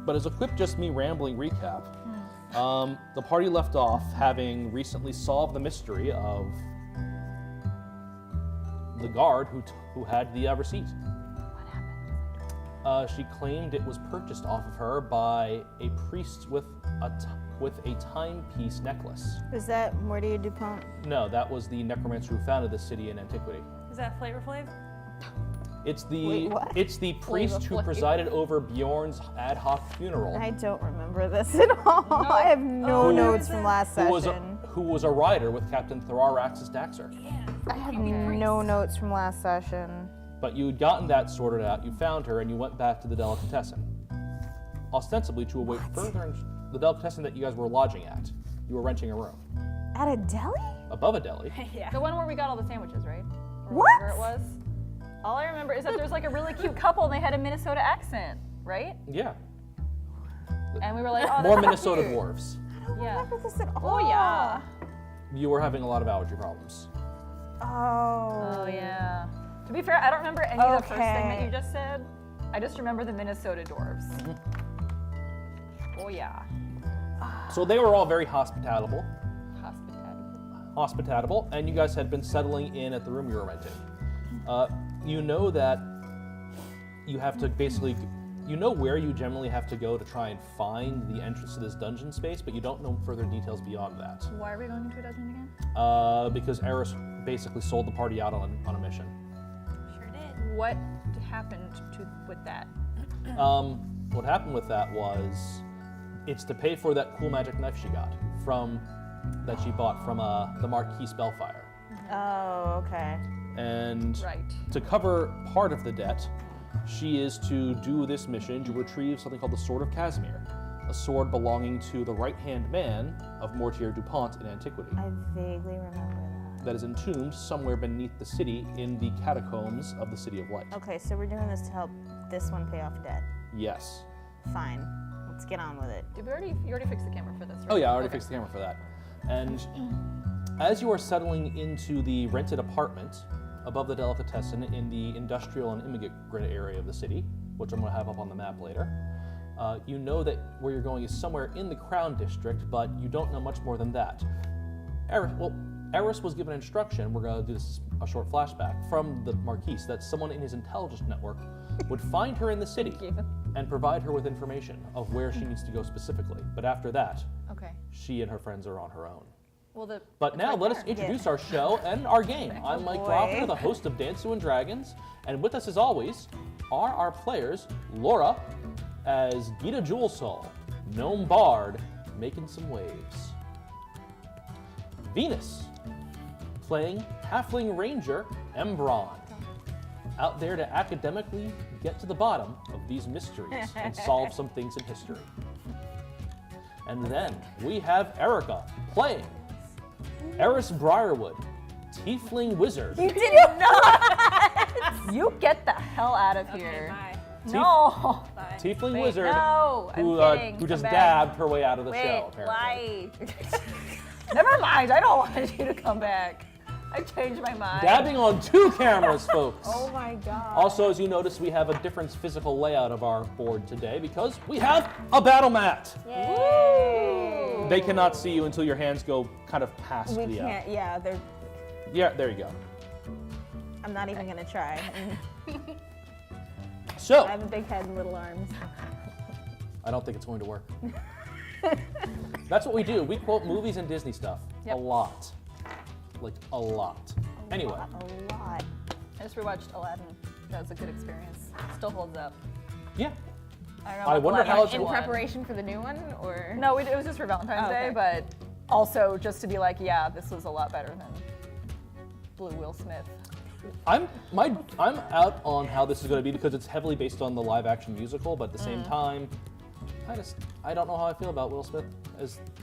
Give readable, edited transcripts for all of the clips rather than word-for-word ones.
But as a quick, just me rambling recap, the party left off having recently solved the mystery of the guard who had the receipt. What happened? She claimed it was purchased off of her by a priest with a timepiece necklace. Was that Mortier Dupont? No, that was the necromancer who founded the city in antiquity. Is that Flavor Flav? It's the Wait, what? it's the priest who presided over Bjorn's ad hoc funeral. I don't remember this at all. I have no notes from last session. Who was a rider with Captain Thararax's Daxter. I have no notes from last session. But you had gotten that sorted out, you found her, and you went back to the delicatessen. Ostensibly to await further the delicatessen that you guys were lodging at. You were renting a room. At a deli? Above a deli. Yeah. The one where we got all the sandwiches, right? Or What? whatever it was. All I remember is that there's like a really cute couple and they had a Minnesota accent, right? Yeah. And we were like, oh, More that's Minnesota cute. dwarves. I don't Yeah. remember this at all. Oh yeah. You were having a lot of allergy problems. Oh yeah. To be fair, I don't remember any of the first thing that Okay. you just said. I just remember the Minnesota dwarves. Oh yeah. So they were all very hospitable, Hospitality. and you guys had been settling in at the room you were renting. You know that you have to basically, you know where you generally have to go to try and find the entrance to this dungeon space, but you don't know further details beyond that. Why are we going into a dungeon again? Because Eris basically sold the party out on a mission. Sure did. What happened with that? What happened with that was, it's to pay for that cool magic knife she got that she bought from the Marquis Bellfire. Oh, okay. And Right. to cover part of the debt, she is to do this mission to retrieve something called the Sword of Kasimir, a sword belonging to the right-hand man of Mortier Dupont in antiquity, I vaguely remember that is entombed somewhere beneath the city in the catacombs of the City of Light. that. Okay, so we're doing this to help this one pay off debt. Yes. Fine. Let's get on with it. Did you already fixed the camera for this, right? Oh yeah, I already Okay. fixed the camera for that. And as you are settling into the rented apartment above the delicatessen in the industrial and immigrant area of the city, which I'm going to have up on the map later, you know that where you're going is somewhere in the Crown District, but you don't know much more than that. Eris was given instruction, we're going to do this a short flashback, from the Marquis, that someone in his intelligence network would find her in the city and provide her with information of where she needs to go specifically. But after that, Okay. she and her friends are on her own. Well, But now let us introduce our show and our game. I'm Mike boy. Crawford, the host of Dansu and Dragons, and with us as always are our players, Laura as Gita Jewelsoul, Gnome Bard, making some waves. Venus, playing Halfling Ranger Aembron, out there to academically get to the bottom of these mysteries and solve some things in history. And then we have Erica playing Eris Briarwood, Tiefling Wizard. You did not! You get the hell out of Okay, here. bye. No! Bye. Tiefling Wait, Wizard no, I'm who, kidding. who just Come back. dabbed her way out of the Wait, show, apparently. why? Never mind, I don't want you to come back. I changed my mind. Dabbing on two cameras, folks. Oh my god. Also, as you notice, we have a different physical layout of our board today because we have a battle mat. Yay. They cannot see you until your hands go kind of past We the... can't, yeah, they're, Yeah, there you go. I'm not even gonna try. So, I have a big head and little arms. I don't think it's going to work. That's what we do. We quote movies and Disney stuff a lot. Like, a lot. Anyway. A lot. I just rewatched Aladdin. That was a good experience. Still holds up. Yeah. I don't know I what wonder Aladdin how it's in going. Preparation for the new one, or? No, it was just for Valentine's Oh, Day, okay. but also just to be like, yeah, this was a lot better than Blue Will Smith. I'm out on how this is going to be because it's heavily based on the live action musical, but at the same time, I don't know how I feel about Will Smith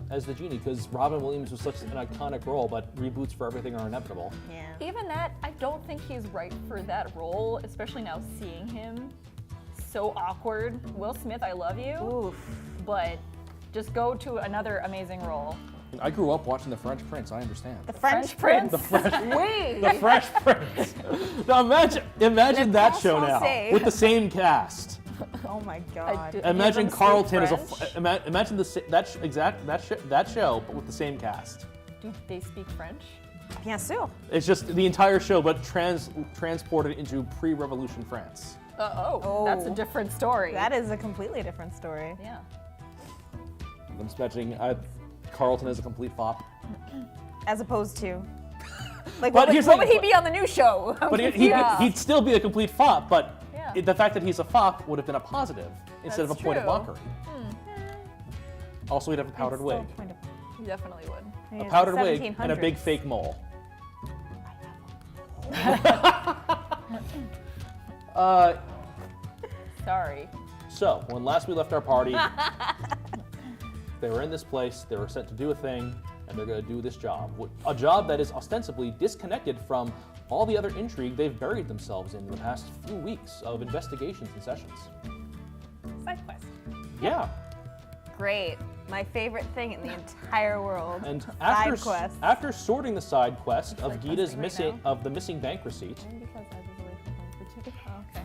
as the genie, because Robin Williams was such an iconic role, but reboots for everything are inevitable. Yeah. Even that, I don't think he's right for that role, especially now seeing him so awkward. Will Smith, I love you, Oof. but just go to another amazing role. I grew up watching The French Prince. I understand. The French Prince. The Fresh Wait. Prince. Now imagine that show now Français. with the same cast. Oh my god. Imagine them Carlton speak as a imagine that show, but with the same cast. Do they speak French? Bien sûr. It's just the entire show, but transported into pre-revolution France. That's a different story. That is a completely different story. Yeah. I'm just imagining Carlton as a complete fop. As opposed to. Like, But what here's would, the What would he be on the new show? But he'd still be a complete fop, but the fact that he's a fop would have been a positive instead of a That's point of true. mockery. Also, he'd have a powdered Still wig. point of- He definitely would. A powdered wig and a 1700s. big fake mole. Sorry. So, when last we left our party, they were in this place, they were sent to do a thing, and they're going to do this job. A job that is ostensibly disconnected from all the other intrigue they've buried themselves in the past few weeks of investigations and sessions. Side quest. Yeah. Great. My favorite thing in the entire world. And Side quests. after sorting the side quest of Side Gita's questing right of the missing bank receipt, Because I was away from home for 2 days. Okay.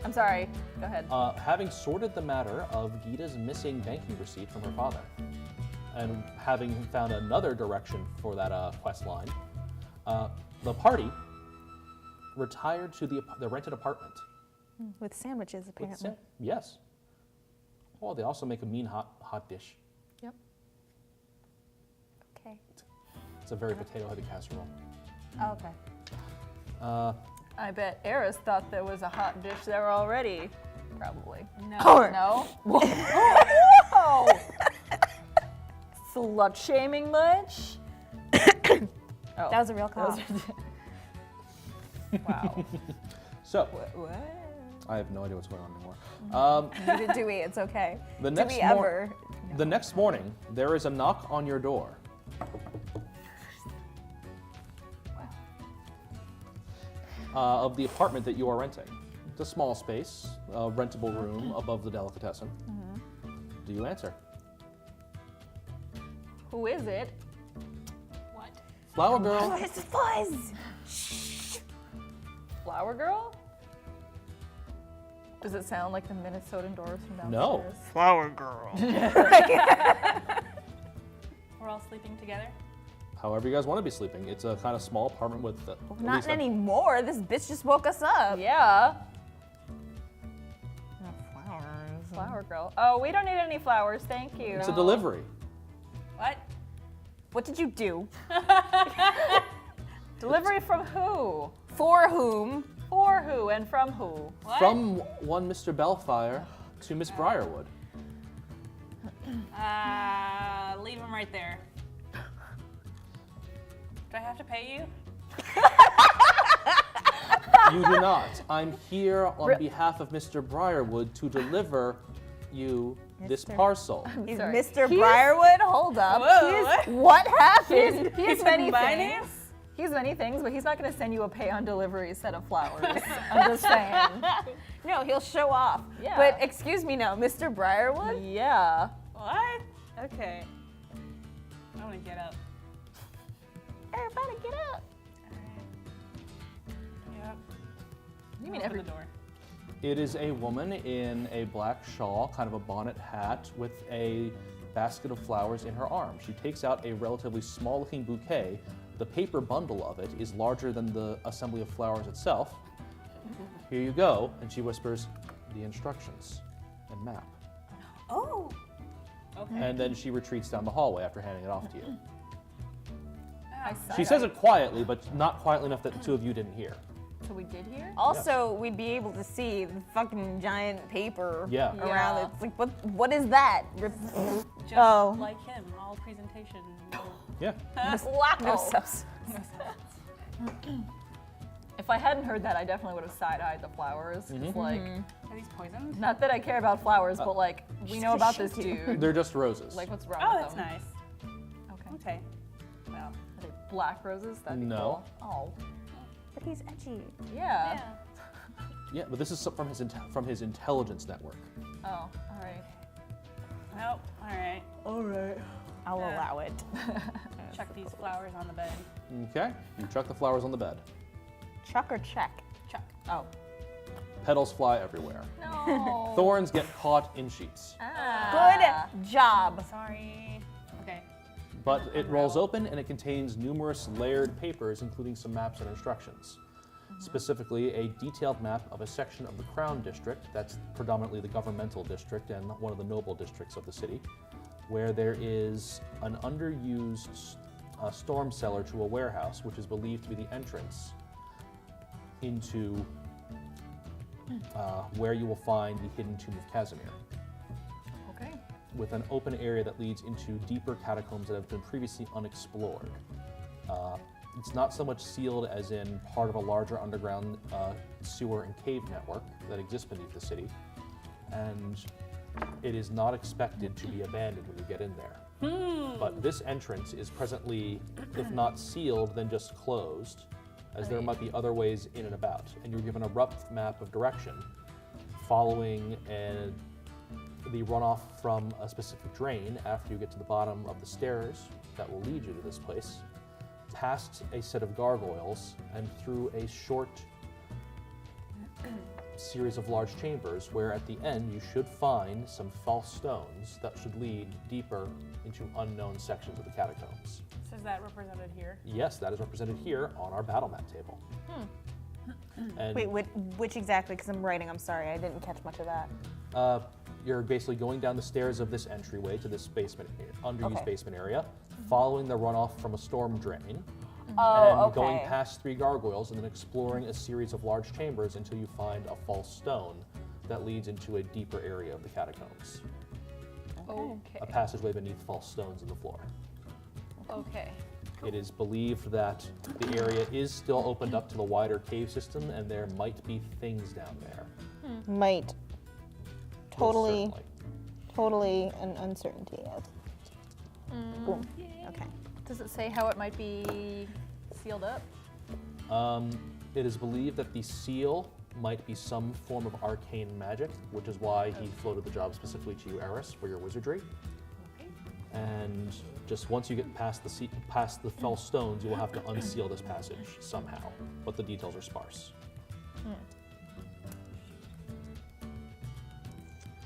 I'm sorry. Go ahead. having sorted the matter of Gita's missing banking receipt from her father, and having found another direction for that quest line, the party retired to the rented apartment. With sandwiches, With apparently. yes. Oh, they also make a mean hot dish. Yep. Okay. It's a very potato-heavy casserole. Oh, okay. I bet Eris thought there was a hot dish there already. Probably. No. No? Whoa! Slut shaming much? Oh. That was a real call. Wow. So, What? I have no idea what's going on anymore. Neither do we. It's okay. The Do next we ever? The next morning, there is a knock on your door. Of the apartment that you are renting. It's a small space, a rentable room above the delicatessen. Do you answer? Who is it? What? Flower girl. It's fuzz. Flower girl? Does it sound like the Minnesotan doors from downstairs? No. Flower girl. We're all sleeping together? However you guys want to be sleeping. It's a kind of small apartment with at Not least a- anymore. This bitch just woke us up. Yeah. Flowers. Flower girl. Oh, we don't need any flowers, thank you. It's a delivery. What? What did you do? Delivery from who? For whom? For who and from who? What? From one Mr. Bellfire to Miss Briarwood. Leave him right there. Do I have to pay you? You do not. I'm here on behalf of Mr. Briarwood to deliver you this Mr. parcel. He's sorry. Mr. He's- Hold up. Whoa, what? What happened? He has took many my things. name? He has many things, but he's not going to send you a pay-on-delivery set of flowers. I'm just saying. No, he'll show off. Yeah. But excuse me now, Mr. Briarwood? Yeah. What? Okay. I want to get up. Everybody get up. Yep. You mean Open every the door. It is a woman in a black shawl, kind of a bonnet hat, with a basket of flowers in her arm. She takes out a relatively small-looking bouquet. The paper bundle of it is larger than the assembly of flowers itself. Here you go, and she whispers the instructions and map. Oh. Okay. And then she retreats down the hallway after handing it off to you. She says it quietly, but not quietly enough that the two of you didn't hear. So we did hear? Also, we'd be able to see the fucking giant paper Yeah. around Yeah. it. It's like, what is that? Just Oh. like him, all presentation. Yeah. No subs. If I hadn't heard that, I definitely would have side-eyed the flowers. It's like, Are these poisoned? not that I care about flowers, but like, we know about this dude. They're just roses. Like, what's wrong Oh, with that's them? nice. Okay. Okay. Well, Are they black roses? That'd be No. cool. But he's edgy. Oh, yeah. yeah. Yeah, but this is from his intelligence network. Oh, all right. Nope. All right. I'll Yeah. allow it. Chuck these flowers on the bed. Okay. You chuck the flowers on the bed. Chuck or check? Chuck. Oh. Petals fly everywhere. No. Thorns get caught in sheets. Good job. Sorry. Okay. But it rolls open and it contains numerous layered papers, including some maps and instructions. Specifically, a detailed map of a section of the Crown District, that's predominantly the governmental district and one of the noble districts of the city, where there is an underused storm cellar to a warehouse, which is believed to be the entrance into where you will find the hidden tomb of Kasimir, Okay. with an open area that leads into deeper catacombs that have been previously unexplored. It's not so much sealed as in part of a larger underground sewer and cave network that exists beneath the city, and it is not expected to be abandoned when you get in there. But this entrance is presently, if not sealed, then just closed, as there might be other ways in and about. And you're given a rough map of direction following the runoff from a specific drain after you get to the bottom of the stairs that will lead you to this place, past a set of gargoyles and through a short series of large chambers where at the end you should find some false stones that should lead deeper into unknown sections of the catacombs. So is that represented here? Yes, that is represented here on our battle map table. And Wait, which exactly? Because I'm writing. I'm sorry, I didn't catch much of that. you're basically going down the stairs of this entryway to this basement, underused Okay. basement area, following the runoff from a storm drain, Oh, and okay. going past 3 gargoyles, and then exploring a series of large chambers until you find a false stone that leads into a deeper area of the catacombs. Okay. A passageway beneath false stones in the floor. Okay. It is believed that the area is still opened up to the wider cave system, and there might be things down there. Might. Most Totally, certainly. totally an uncertainty. Yes. Boom. Okay. Does it say how it might be sealed up? It is believed that the seal might be some form of arcane magic, which is why he floated the job specifically to you, Eris, for your wizardry. Okay. And just once you get past the false stones, you will have to unseal this passage somehow, but the details are sparse.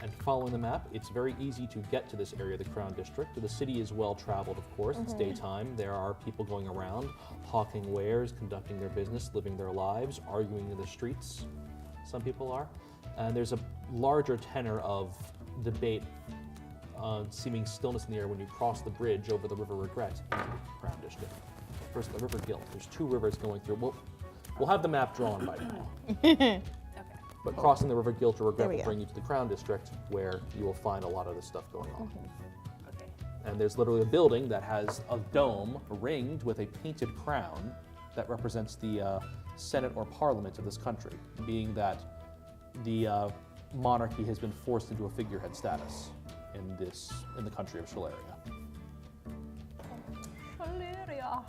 And following the map, it's very easy to get to this area of the Crown District. The city is well traveled, of course. It's daytime. There are people going around, hawking wares, conducting their business, living their lives, arguing in the streets. Some people are. And there's a larger tenor of debate, seeming stillness in the air when you cross the bridge over the River Regret into the Crown District. First, the River Guilt. There's 2 rivers going through. We'll have the map drawn by now. Okay. But crossing the River Guilt or Regret There we will go. bring you to the Crown District, where you will find a lot of this stuff going on. Okay. And there's literally a building that has a dome ringed with a painted crown that represents the Senate or Parliament of this country, being that the monarchy has been forced into a figurehead status in the country of Shaleria. Valeria.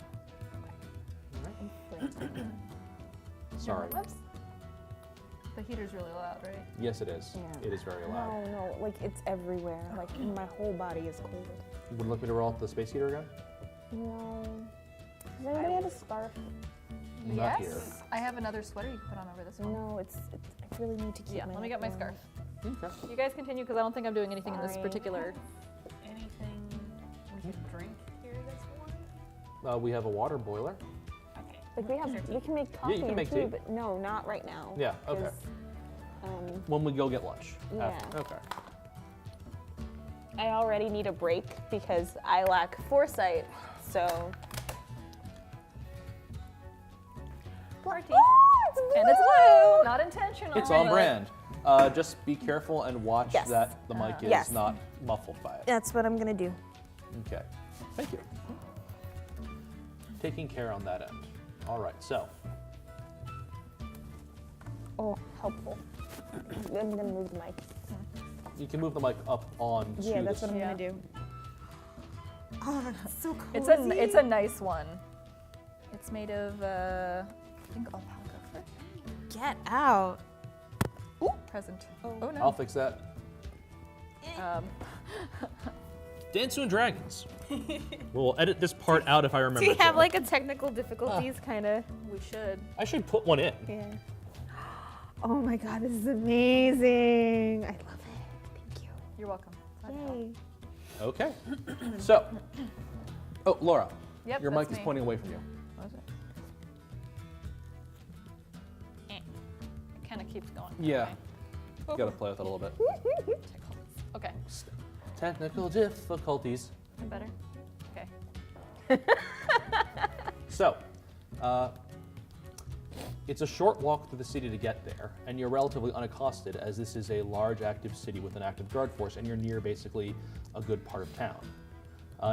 Sorry. Whoops. The heater's really loud, right? Yes, it is. Yeah. It is very loud. No, like it's everywhere. Like my whole body is cold. Would you like me to roll out the space heater again? No. Does anybody have a scarf? Not yes. here. I have another sweater you can put on over this one. No, it's I really need to keep Yeah, my let me get my scarf. Okay. You guys continue because I don't think I'm doing anything in this Sorry. particular. Anything we can drink here that's warm? We have a water boiler. Okay. Like we can make coffee you can and make tea, tea. but no, not right now. Yeah, okay. 'Cause, When we go get lunch. Yeah. After. Okay. I already need a break because I lack foresight. So. Party. It's blue! And it's blue. Not intentional. It's on brand. Just be careful and watch Yes. that the mic is Yes. not muffled by it. That's what I'm gonna do. Okay. Thank you. Taking care on that end. All right. So Oh, helpful. I'm gonna move the mic. you can move the mic up on. Yeah, that's this. what I'm Yeah. gonna do. Oh, that's so cool. It's a nice one. It's made of I think alpaca fur. Get out. Present. Oh. Oh no. I'll fix that. Dansu and Dragons. We'll edit this part out if I remember. Do you have to. like a technical difficulties kind of? We should. I should put one in. Yeah. Oh my god, this is amazing. I love it. Thank you. You're welcome. Yay. Okay. So, oh, Laura, Yep, your that's mic is me. pointing away from you. What is it? It kind of keeps going. Yeah. Okay. Got to play with it a little bit. Okay. Technical difficulties. Is it better? Okay. So, it's a short walk through the city to get there, and you're relatively unaccosted as this is a large active city with an active guard force, and you're near basically a good part of town.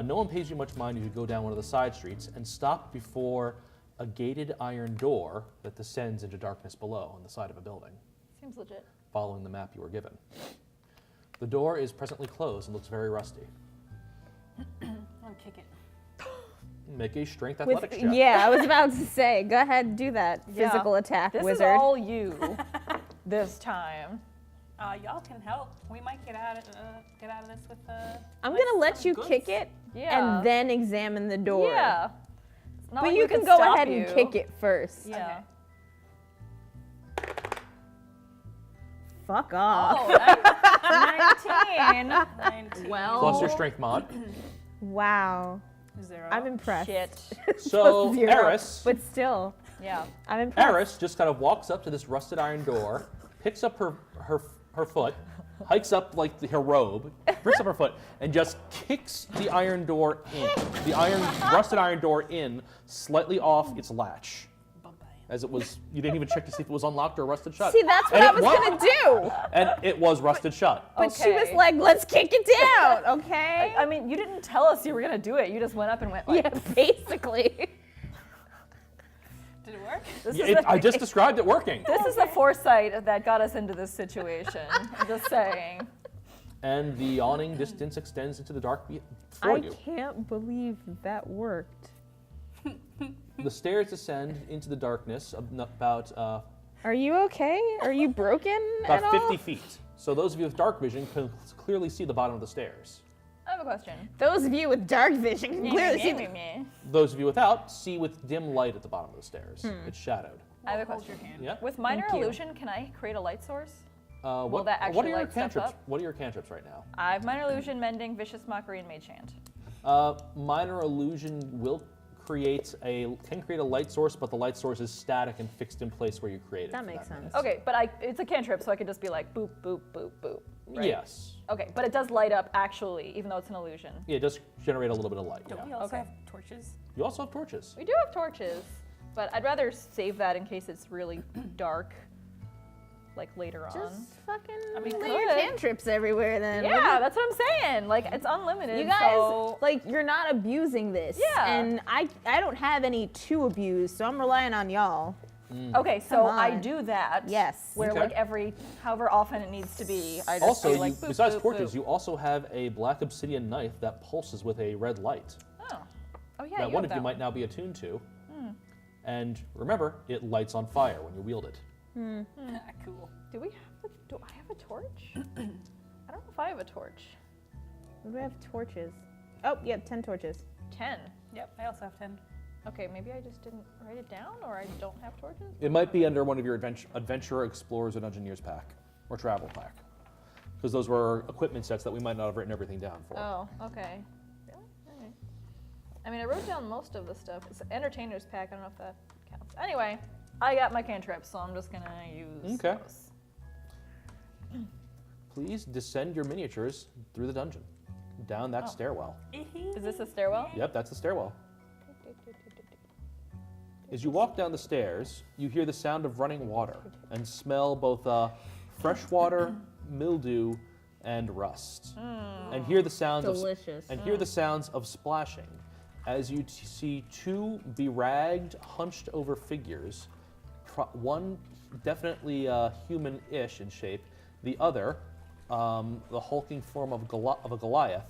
No one pays you much mind if you go down one of the side streets and stop before a gated iron door that descends into darkness below on the side of a building, Seems legit. following the map you were given. The door is presently closed and looks very rusty. I'll kick it. Make a strength athletics check. Yeah, I was about to say, go ahead and do that. Yeah. Physical attack, This wizard. is all you this time. Y'all can help. We might get out of this with I'm with gonna let some you goods. kick it Yeah. and then examine the door. Yeah. It's not But like you we can could go stop ahead you. and kick it first. Yeah. Fuck off. Oh, 19. 19. Well. Plus your strength mod. Wow. 0. I'm impressed. Shit. So, Plus 0. Eris, But still, Yeah. I'm impressed. Eris just kind of walks up to this rusted iron door, picks up her foot, hikes up like her robe, picks up her foot, and just kicks the iron door in. The rusted iron door in, slightly off its latch. As it was, you didn't even check to see if it was unlocked or rusted shut. See, that's what And I it was gonna do. And it was rusted shut. But she was Okay. like, let's kick it down, okay? I mean, you didn't tell us you were gonna do it. You just went up and went like. yeah, basically. Did it work? This Yeah, is the, I just described it working. This is the foresight that got us into this situation. I'm just saying. And the yawning distance extends into the dark before I you. can't believe that worked. The stairs descend into the darkness about Are you okay? Are you broken at about all? 50 feet. So those of you with dark vision can clearly see the bottom of the stairs. I have a question. Those of you with dark vision can clearly see the... Those of you without see with dim light at the bottom of the stairs. It's shadowed. I have a Hold question. your hand. Yeah. With minor Thank you. illusion, can I create a light source? What, that actually what are your light stuff cantrips? up? What are your cantrips right now? I have minor illusion, mending, vicious mockery, and mage hand. Minor illusion can create a light source, but the light source is static and fixed in place where you create it. That for makes minute. sense. Okay, but it's a cantrip, so I could just be like boop, boop, boop, boop. Right? Yes. Okay, but it does light up actually, even though it's an illusion. Yeah, it does generate a little bit of light. Don't we Yeah. also Okay. have torches? You also have torches. We do have torches, but I'd rather save that in case it's really dark, like later on. Just fucking I mean, lay your could. cantrips everywhere then. Yeah, that's what I'm saying. Like, it's unlimited. You guys, so like, you're not abusing this. Yeah. And I don't have any to abuse, so I'm relying on y'all. okay, so Come I on. do that. Yes. Where Okay. like however often it needs to be, I just Also, be like, boop, besides boop, torches, boop. you also have a black obsidian knife that pulses with a red light Oh, yeah. that you one have of you that might now be attuned to. And remember, it lights on fire when you wield it. Cool. Do I have a torch? I don't know if I have a torch. We have torches. Oh, yep, 10 torches. 10. Yep, I also have 10. Okay, maybe I just didn't write it down, or I don't have torches. It might be under one of your Adventurer, Explorers, and Engineers pack, or Travel pack. Because those were equipment sets that we might not have written everything down for. Oh, okay. Really? All right. I mean, I wrote down most of the stuff. It's the Entertainer's pack. I don't know if that counts. Anyway, I got my cantrips, so I'm just gonna use Okay. those. Please descend your miniatures through the dungeon, down that stairwell. Is this a stairwell? Yep, that's the stairwell. As you walk down the stairs, you hear the sound of running water and smell both fresh water, mildew, and rust. And hear the sounds Delicious. hear the sounds of splashing as you see two bedragged, hunched over figures. One definitely human-ish in shape, the other the hulking form of a Goliath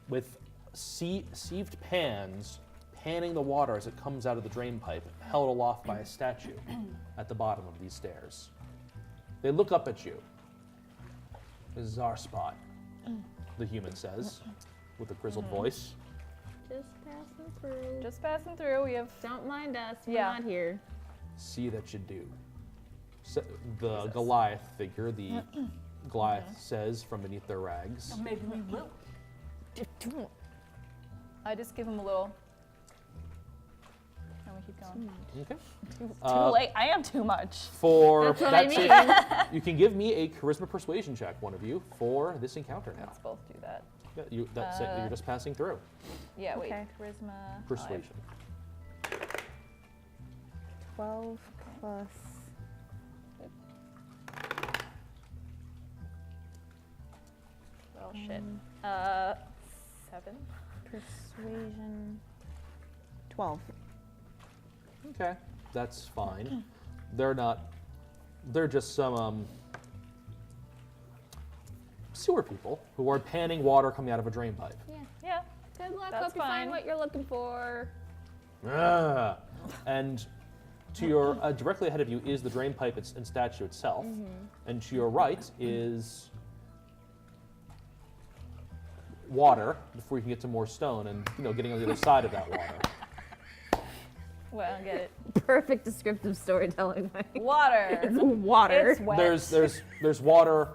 with sieved pans panning the water as it comes out of the drain pipe, held aloft by a statue at the bottom of these stairs. They look up at you. This is our spot, the human says, with a grizzled voice. Just passing through. Just passing through. We have. Don't mind us. We're Yeah. not here. See that you do. the Goliath figure, the Goliath says from beneath their rags. Maybe we will. I just give him a little. And we keep going. Okay. Too late. I am too much. For That's what I it. You can give me a charisma persuasion check, one of you, for this encounter now. Let's both do that. Yeah, that's it. You're just passing through. Yeah, wait. Okay. Charisma. Persuasion. 12 plus. Oh shit. 7. Persuasion. 12. Okay, that's fine. They're just some sewer people who are panning water coming out of a drain pipe. Yeah. Good luck. That's Hope you find fine. what you're looking for. And to your directly ahead of you is the drain pipe and statue itself, and to your right is water before you can get to more stone and getting on the other side of that water. Well, I get it. Perfect descriptive storytelling. Water. It's water. It's wet. There's water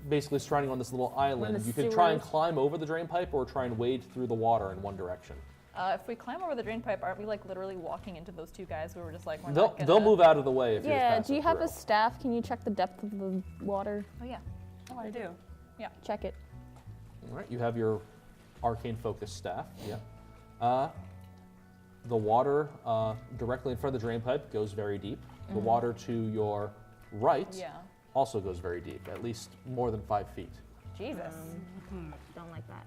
basically surrounding on this little island. the You can try and sewers. climb over the drain pipe or try and wade through the water in one direction. If we climb over the drain pipe, aren't we like literally walking into those two guys who were just like, we're They'll not gonna... they'll move out of the way if you're Yeah, just do you passing have a through. staff? Can you check the depth of the water? Oh yeah. Oh, I do. Check it. All right, you have your arcane focus staff. Yeah. The water directly in front of the drain pipe goes very deep. The water to your right Yeah. also goes very deep, at least more than 5 feet. Jesus. Don't like that.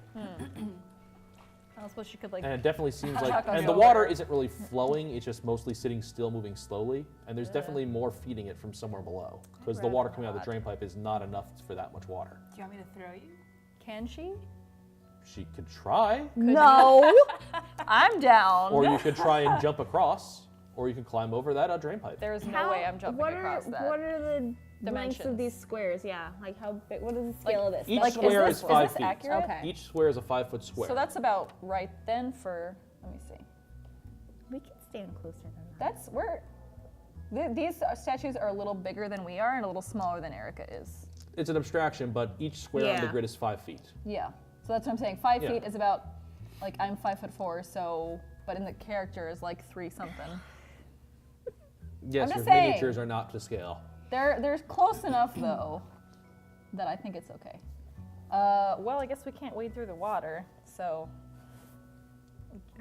I suppose she could like. And it definitely seems like, Chuck and us the over. water isn't really flowing, it's just mostly sitting still, moving slowly. And there's definitely more feeding it from somewhere below, because the water coming out of the drain pipe is not enough for that much water. Do you want me to throw you? Can she? She could try, No. I'm down. or you could try and jump across, or you could climb over that drain pipe. There's no way I'm jumping across that. What are the lengths Dimensions. of these squares? Yeah, like how big? What is the scale of this? Each Like, square is is this, 5 is this feet. accurate? Okay. Each square is a 5-foot square. So that's about right then for. Let me see. We can stand closer than that. That's where. These statues are a little bigger than we are and a little smaller than Erica is. It's an abstraction, but each square on the Yeah. grid is 5 feet. Yeah. So that's what I'm saying. 5 Yeah. feet is about, like, I'm 5'4", so, but in the character is like 3 something. Yes, just your saying. miniatures are not to scale. They're close enough though, that I think it's okay. Well, I guess we can't wade through the water, so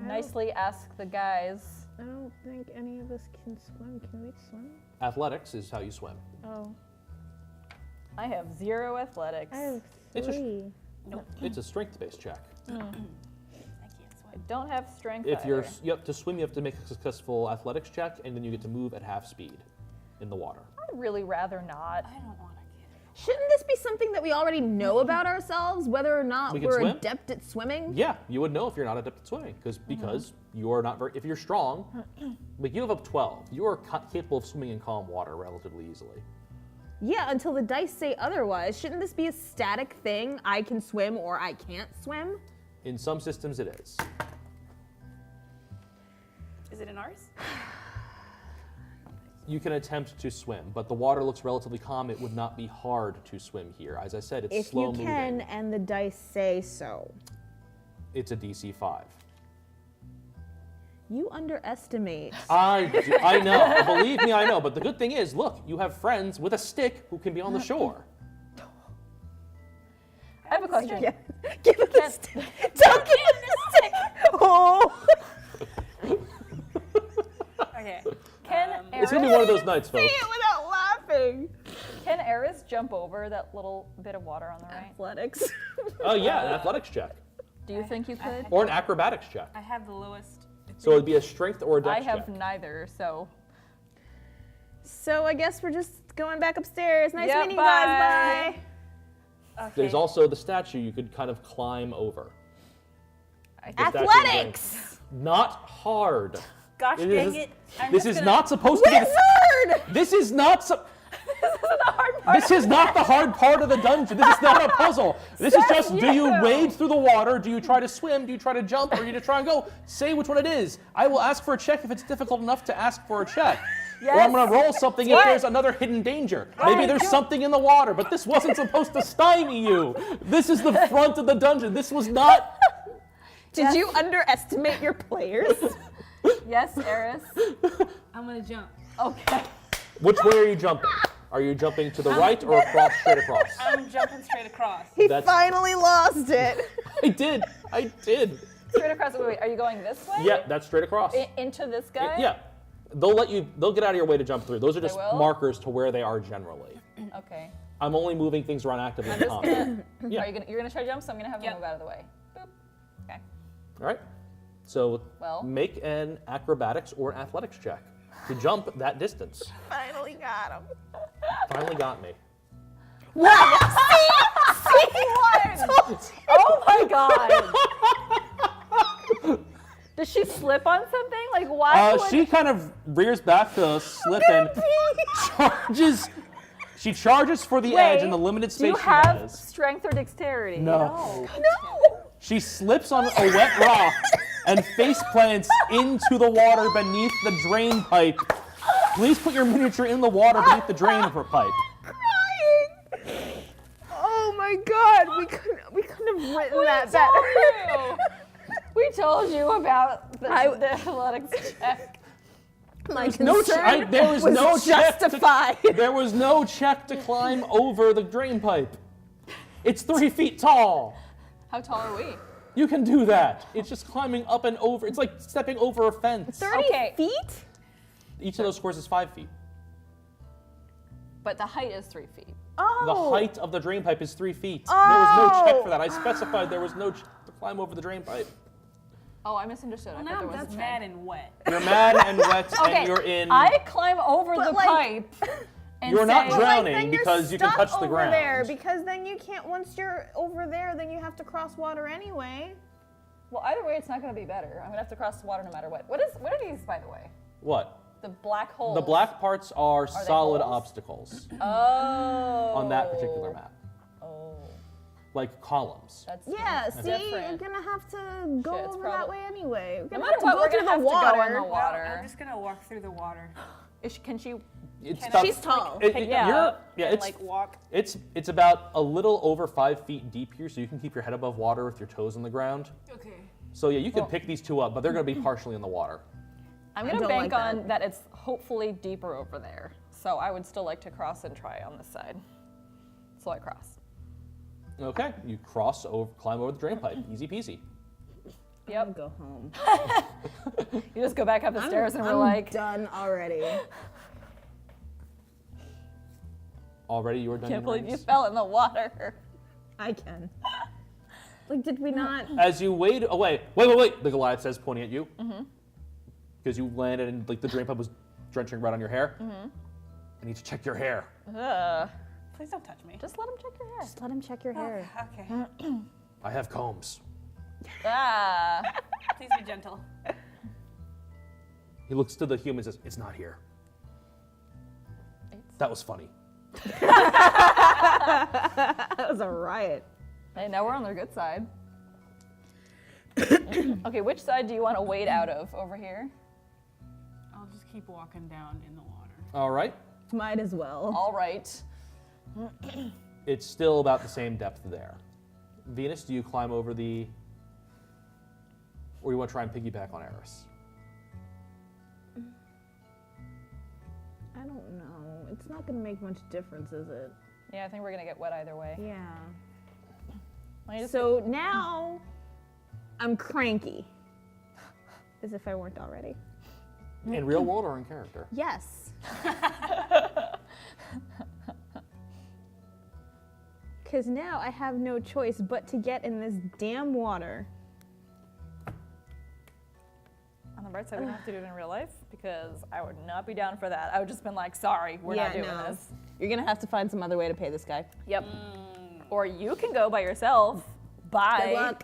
nicely ask the guys. I don't think any of us can swim. Can we swim? Athletics is how you swim. Oh, I have 0 athletics. I have It's a sh- 3. It's a strength-based check. I can't I swim. don't have strength. If you're either. to swim, you have to make a successful athletics check, and then you get to move at half speed in the water. I'd really rather not. I don't want to get Shouldn't this be something that we already know about ourselves, whether or not We can we're swim? adept at swimming? Yeah, you would know if you're not adept at swimming, because you are not very. If you're strong, like you have up 12, you are capable of swimming in calm water relatively easily. Yeah, until the dice say otherwise. Shouldn't this be a static thing? I can swim or I can't swim? In some systems, it is. Is it in ours? You can attempt to swim, but the water looks relatively calm. It would not be hard to swim here. As I said, it's If slow you moving. can and the dice say so. It's a DC 5. You underestimate. I know. Believe me, I know. But the good thing is, look, you have friends with a stick who can be on the shore. I have a question. Yeah. Give it the stick. Don't give it the stick. Oh. Okay. Can It's gonna be Eris, one of those nights, Say folks. it without laughing. can Eris jump over that little bit of water on the right? Athletics. Oh yeah, an athletics check Do you think you could? or an acrobatics check. I have the lowest. So it'd be a strength or a I dex have check. neither, so. So I guess we're just going back upstairs. Nice Yep, meeting you guys. bye. Bye. Okay. There's also the statue you could kind of climb over. I The statue Athletics. Not hard. Gosh It dang is- it. I'm This just is gonna- not supposed to be. Wizard. This is not. This is not the hard part of the dungeon. This is not a puzzle. This is just: do you wade through the water? Do you try to swim? Do you try to jump? Or do you try and go? Say which one it is. I will ask for a check if it's difficult enough to ask for a check. Or I'm gonna roll something if there's another hidden danger. Maybe there's something in the water, but this wasn't supposed to stymie you. This is the front of the dungeon. This was not. Did you underestimate your players? Yes, Eris. I'm gonna jump. Okay. Which way are you jumping? Are you jumping to the right or across, straight across? I'm jumping straight across. He That's- finally lost it. I did. Straight across. Wait, are you going this way? Yeah, that's straight across. Into this guy? Yeah. They'll get out of your way to jump through. Those are just will? markers to where they are generally. Okay. I'm only moving things around actively in Just combat. gonna, Yeah. you're gonna try to jump, so I'm gonna have to Yep. move out of the way. Boop. Okay. All right. So Well. make an acrobatics or an athletics check to jump that distance. Finally got him. Finally got me. What? Oh my god! Does she slip on something? Like why? would- She kind of rears back to slip and charges. She charges for the edge in the limited Do space you she have has. strength or dexterity? No. No. She slips on a wet rock and face plants into the water beneath the drain pipe. Please put your miniature in the water beneath the drain pipe. Crying. Oh my god, we couldn't have written that better. We told you about the athletics check. My No, concern there was was no check. justified. There was no check to climb over the drain pipe. It's 3 feet tall. How tall are we? You can do that. It's just climbing up and over. It's like stepping over a fence. 30 Okay. feet? Each of those squares is 5 feet. But the height is 3 feet. Oh. The height of the drain pipe is 3 feet. There was no check Oh. for that. I specified there was no check to climb over the drain pipe. Oh, I misunderstood. I Now thought I'm there was just a mad check. and wet. You're mad and wet Okay, and you're in. I climb over But the like- pipe and You're not say, drowning then you're because you can stuck touch the over ground. there because then you can't. Once you're over there, then you have to cross water anyway. Well, either way, it's not going to be better. I'm going to have to cross the water no matter what. What are these, by the way? What? The black holes. The black parts are they solid holes? obstacles Oh. on that particular map, Oh. like columns. That's Yeah, see, different. you're gonna have to go Shit, it's over that probably- way anyway. We're No gonna matter have to what, go we're through going to the have water. to go in the Well, water. I'm just gonna walk through the water. Can she? It's Can about, She's tall. Yeah. yeah, And it's like walk. it's about a little over 5 feet deep here, so you can keep your head above water with your toes on the ground. Okay. So yeah, you can pick these two up, but they're going to be partially in the water. I'm going to don't bank like on that it's hopefully deeper over there. So I would still like to cross and try on this side. So I cross. Okay, you cross over, climb over the drain pipe, easy peasy. Yep. Go home. You just go back up the stairs and we're I'm like, done already. Already you were done. can't believe you fell in the water. I can. Like, did we not? As you wade away, wait, the Goliath says, pointing at you. Because you landed and like the drain pipe was drenching right on your hair. I need to check your hair. Please don't touch me. Just let him check your hair. Just let him check your hair. Okay. I have combs. Ah. Please be gentle. He looks to the human and says, it's not here. That was funny. That was a riot. Hey, now we're on their good side. Okay, which side do you want to wade out of? Over here? I'll just keep walking down in the water. All right. Might as well. All right. It's still about the same depth there. Venus, do you climb over the... Or you want to try and piggyback on Eris? I don't know. It's not gonna make much difference, is it? Yeah, I think we're going to get wet either way. Yeah. Why don't you just- So now I'm cranky. As if I weren't already. In real world or in character? Yes. Because now I have no choice but to get in this damn water. on the bright side, we don't have to do it in real life because I would not be down for that. I would just been like, sorry, we're not doing this. You're gonna have to find some other way to pay this guy. Yep. Or you can go by yourself. Bye. Good luck.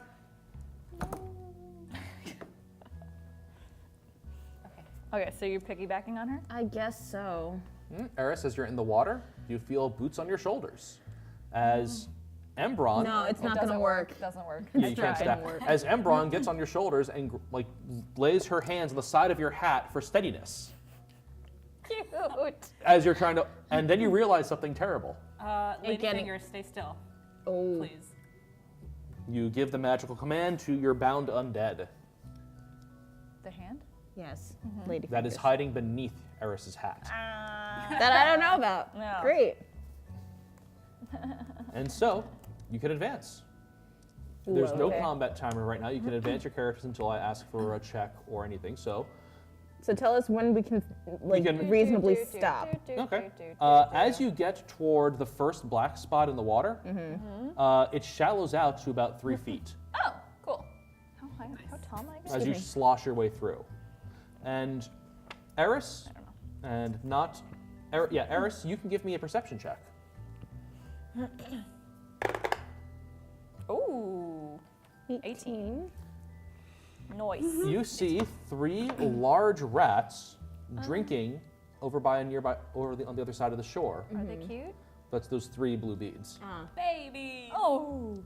Okay, so you're piggybacking on her? I guess so. Eris, as you're in the water, you feel boots on your shoulders. As Aembron, No, it's not Doesn't gonna work. Doesn't work. yeah, I you can't tried. step. As Aembron gets on your shoulders and like lays her hands on the side of your hat for steadiness. Cute. As you're trying to, and then you realize something terrible. Lady getting- Finger, stay still, Oh. please. You give the magical command to your bound undead The hand? Yes. Lady that is fingers. hiding beneath Eris's hat. That I don't know about. No. Great. And so, you can advance. There's no okay. combat timer right now. You can advance your characters until I ask for a check or anything. So, So tell us when we can can- reasonably stop. okay. As you get toward the first black spot in the water, it shallows out to about 3 feet Oh, cool. How tall am I? as you slosh your way through. And Eris, and not, Eris, you can give me a perception check. Ooh. 18. Noise. You see 3 large rats drinking over by a nearby, on the other side of the shore. Are they cute? That's those 3 blue beads. Baby. Oh.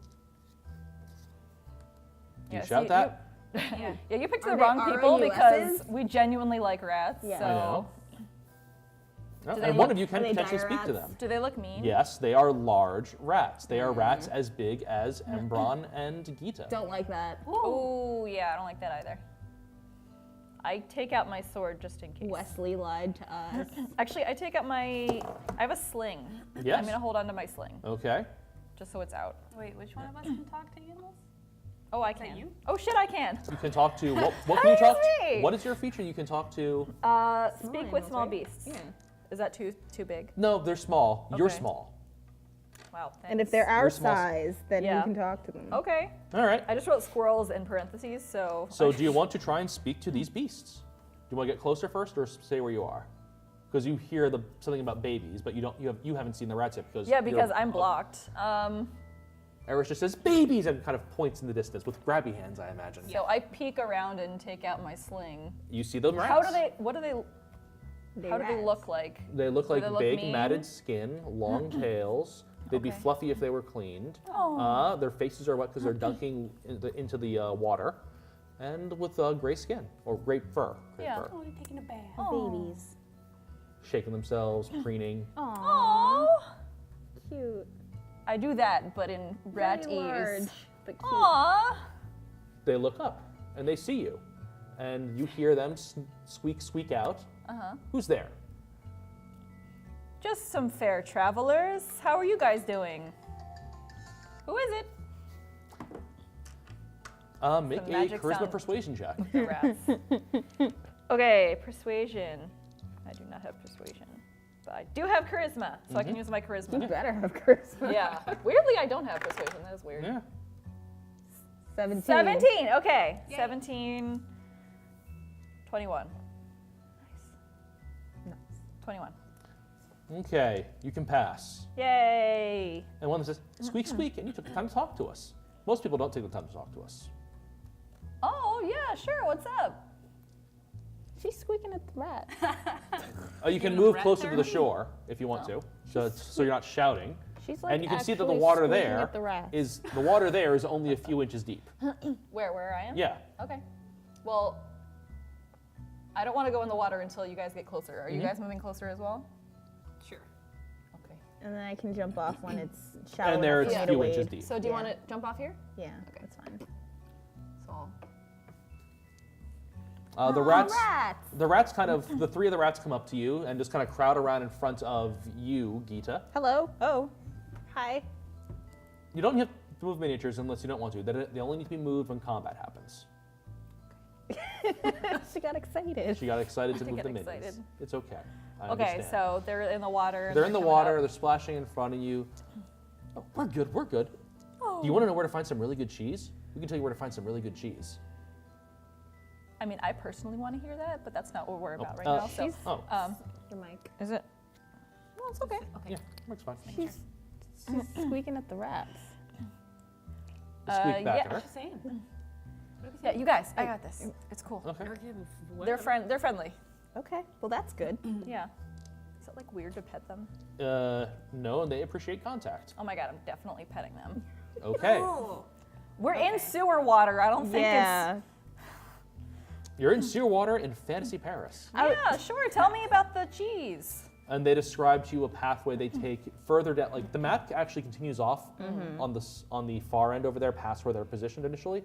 You Yeah, shout see, that? Yeah. Yeah, you picked Are the they wrong people because RUSs? we genuinely like rats. Yeah. So, I know. Oh, they and one look- of you can are they potentially dire speak to rats? them. do they look mean? Yes, they are large rats. They are rats as big as Aembron and Gita. Don't like that. Oh, yeah, I don't like that either. I take out my sword just in case. Wesley lied to us. Actually, I take out I have a sling. Yes. I'm gonna hold on to my sling Okay. just so it's out. Wait, which one of us can talk to animals? Oh, I that can. you? Oh shit, I can. You can talk to what can you talk to? me. What is your feature you can talk to? Speak with animals, small right? beasts. Yeah. Is that too big? No, they're small. You're Okay. small. Wow. Thanks. And if they're our You're small. size, then Yeah. you can talk to them. okay, All right. I just wrote squirrels in parentheses, so. So do you want to try and speak to these beasts? Do you want to get closer first, or stay where you are? Because you hear something about babies, but you haven't seen the rats yet because Yeah, because I'm blocked. Eris just says babies and kind of points in the distance with grabby hands, I imagine. So I peek around and take out my sling. You see the rats. How do they? What do they? They're How do they rats. look like? They look Do like they look big, mean? matted skin, long tails. They'd be Okay. fluffy if they were cleaned. Oh. Their faces are wet because they're dunking into the water, and with gray skin or gray fur. Gray Yeah. fur. Oh, they're taking a bath. Babies. Shaking themselves, preening. Aww. Cute. I do that, but in rat Very large, ease. but cute. Aww. They look up and they see you, and you hear them squeak out. Who's there? Just some fair travelers. How are you guys doing? Who is it? Make a magic charisma sound. persuasion check. The rats. Okay, persuasion. I do not have persuasion, but I do have charisma, so I can use my You charisma. better have charisma. Yeah. Weirdly, I don't have persuasion. That is weird. Yeah. 17. 17. Okay. 17. 21. Nice. 21. Okay, you can pass. Yay. And one that says, squeak, squeak, and you took the time to talk to us. Most people don't take the time to talk to us. Oh, yeah, sure. What's up? She's squeaking at the rat. You can Even a move rat closer to the therapy? shore if you want to, so you're not shouting. She's like And you can see that the actually water squeaking there at the rat. is only a few inches deep. Where I am? Yeah. Okay. Well, I don't want to go in the water until you guys get closer. Are you guys moving closer as well? Sure. Okay. And then I can jump off when it's shallow And there enough it's for a me to few inches wade. deep. So do you Yeah. want to jump off here? Yeah, Okay. that's fine. So The rats, rats! the rats kind of, the 3 of the rats come up to you and just kind of crowd around in front of you, Gita. Hello. Oh. Hi. You don't have to move miniatures unless you don't want to. They only need to be moved when combat happens. She got excited. She got excited to I move the get minions. excited. It's okay. I okay, understand. so they're in the water. and They're in the coming water, up. they're splashing in front of you. Oh, we're good, we're good. Do you want to know where to find some really good cheese? We can tell you where to find some really good cheese. I mean, I personally want to hear that, but that's not what we're about right uh, now. So, she's- Oh, Your mic. is it? No, it's okay. yeah, works fine. She's squeaking at the rats. Squeak back yeah. at her. What's she saying? Yeah, you guys, I got this. It's cool. Okay. They're friendly. Okay. Well, that's good. Yeah. Is it like weird to pet them? No, and they appreciate contact. Oh my god, I'm definitely petting them. Okay. Oh. We're in sewer water. I don't think Yeah. You're in Searwater in Fantasy Paris. Yeah, sure. Tell me about the cheese. And they describe to you a pathway they take further down. Like the map actually continues off on the far end over there, past where they're positioned initially.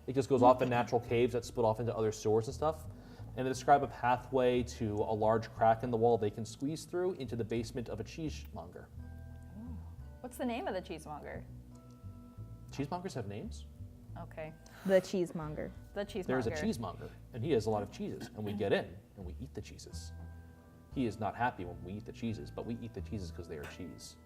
It just goes off in natural caves that split off into other sewers and stuff. And they describe a pathway to a large crack in the wall they can squeeze through into the basement of a cheesemonger. What's the name of the cheesemonger? Cheesemongers have names? Okay. The cheesemonger. The cheesemonger. There's a cheesemonger, and he has a lot of cheeses, and we get in and we eat the cheeses. He is not happy when we eat the cheeses, but we eat the cheeses because they are cheese.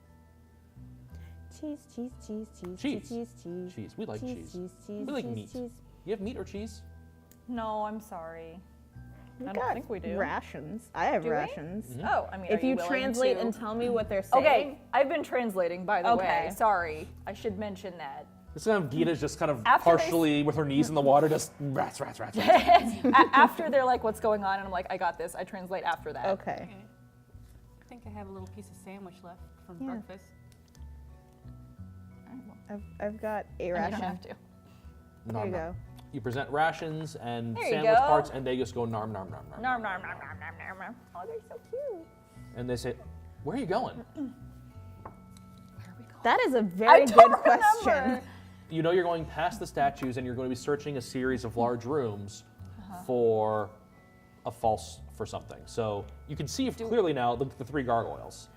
Cheese, cheese, cheese, cheese, Cheese. cheese, cheese. Cheese. We like cheese. Cheese, We like cheese, meat. cheese. You have meat or cheese? No, I'm sorry. We I don't got think we do. rations. I have Do we? rations. Oh, I mean, If are you willing translate to... and tell me what they're saying. Okay, I've been translating, by the Okay. way. Sorry, I should mention that. This time Gita's just kind of After they partially with her knees in the water, just rats. After they're like, what's going on? And I'm like, I got this. I translate after that. Okay. Okay. I think I have a little piece of sandwich left from Yeah. breakfast. I've got a And you ration. don't have to. There you go. You present rations and There you sandwich go. parts, and they just go narm. Nom, nom, nom, nom, nom, nom. Oh, they're so cute. And they say, "Where are you going?" That is a I very don't good question. remember. You know you're going past the statues, and you're going to be searching a series of large rooms for something. So you can see clearly now the three gargoyles.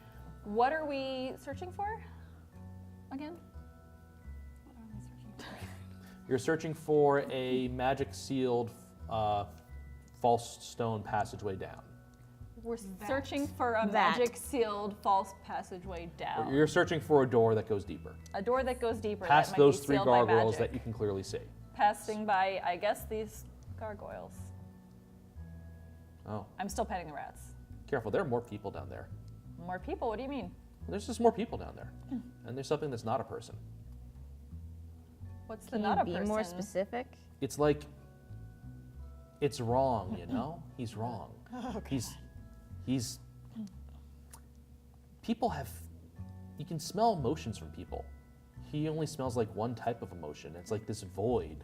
What are we searching for? Again? What am I searching for? You're searching for a magic sealed false stone passageway down. We're searching for a That. magic sealed false passageway down. You're searching for a door that goes deeper, A door that goes deeper. past that might those be three sealed by gargoyles magic. that you can clearly see. Passing by, I guess, these gargoyles. Oh, I'm still petting the rats. careful! There are more people down there. More people? What do you mean? There's just more people down there, and there's something that's not a person. What's the Can not you a be person? more specific? It's like, it's wrong, you know? He's wrong. He's, people have, you can smell emotions from people. He only smells like one type of emotion. It's like this void.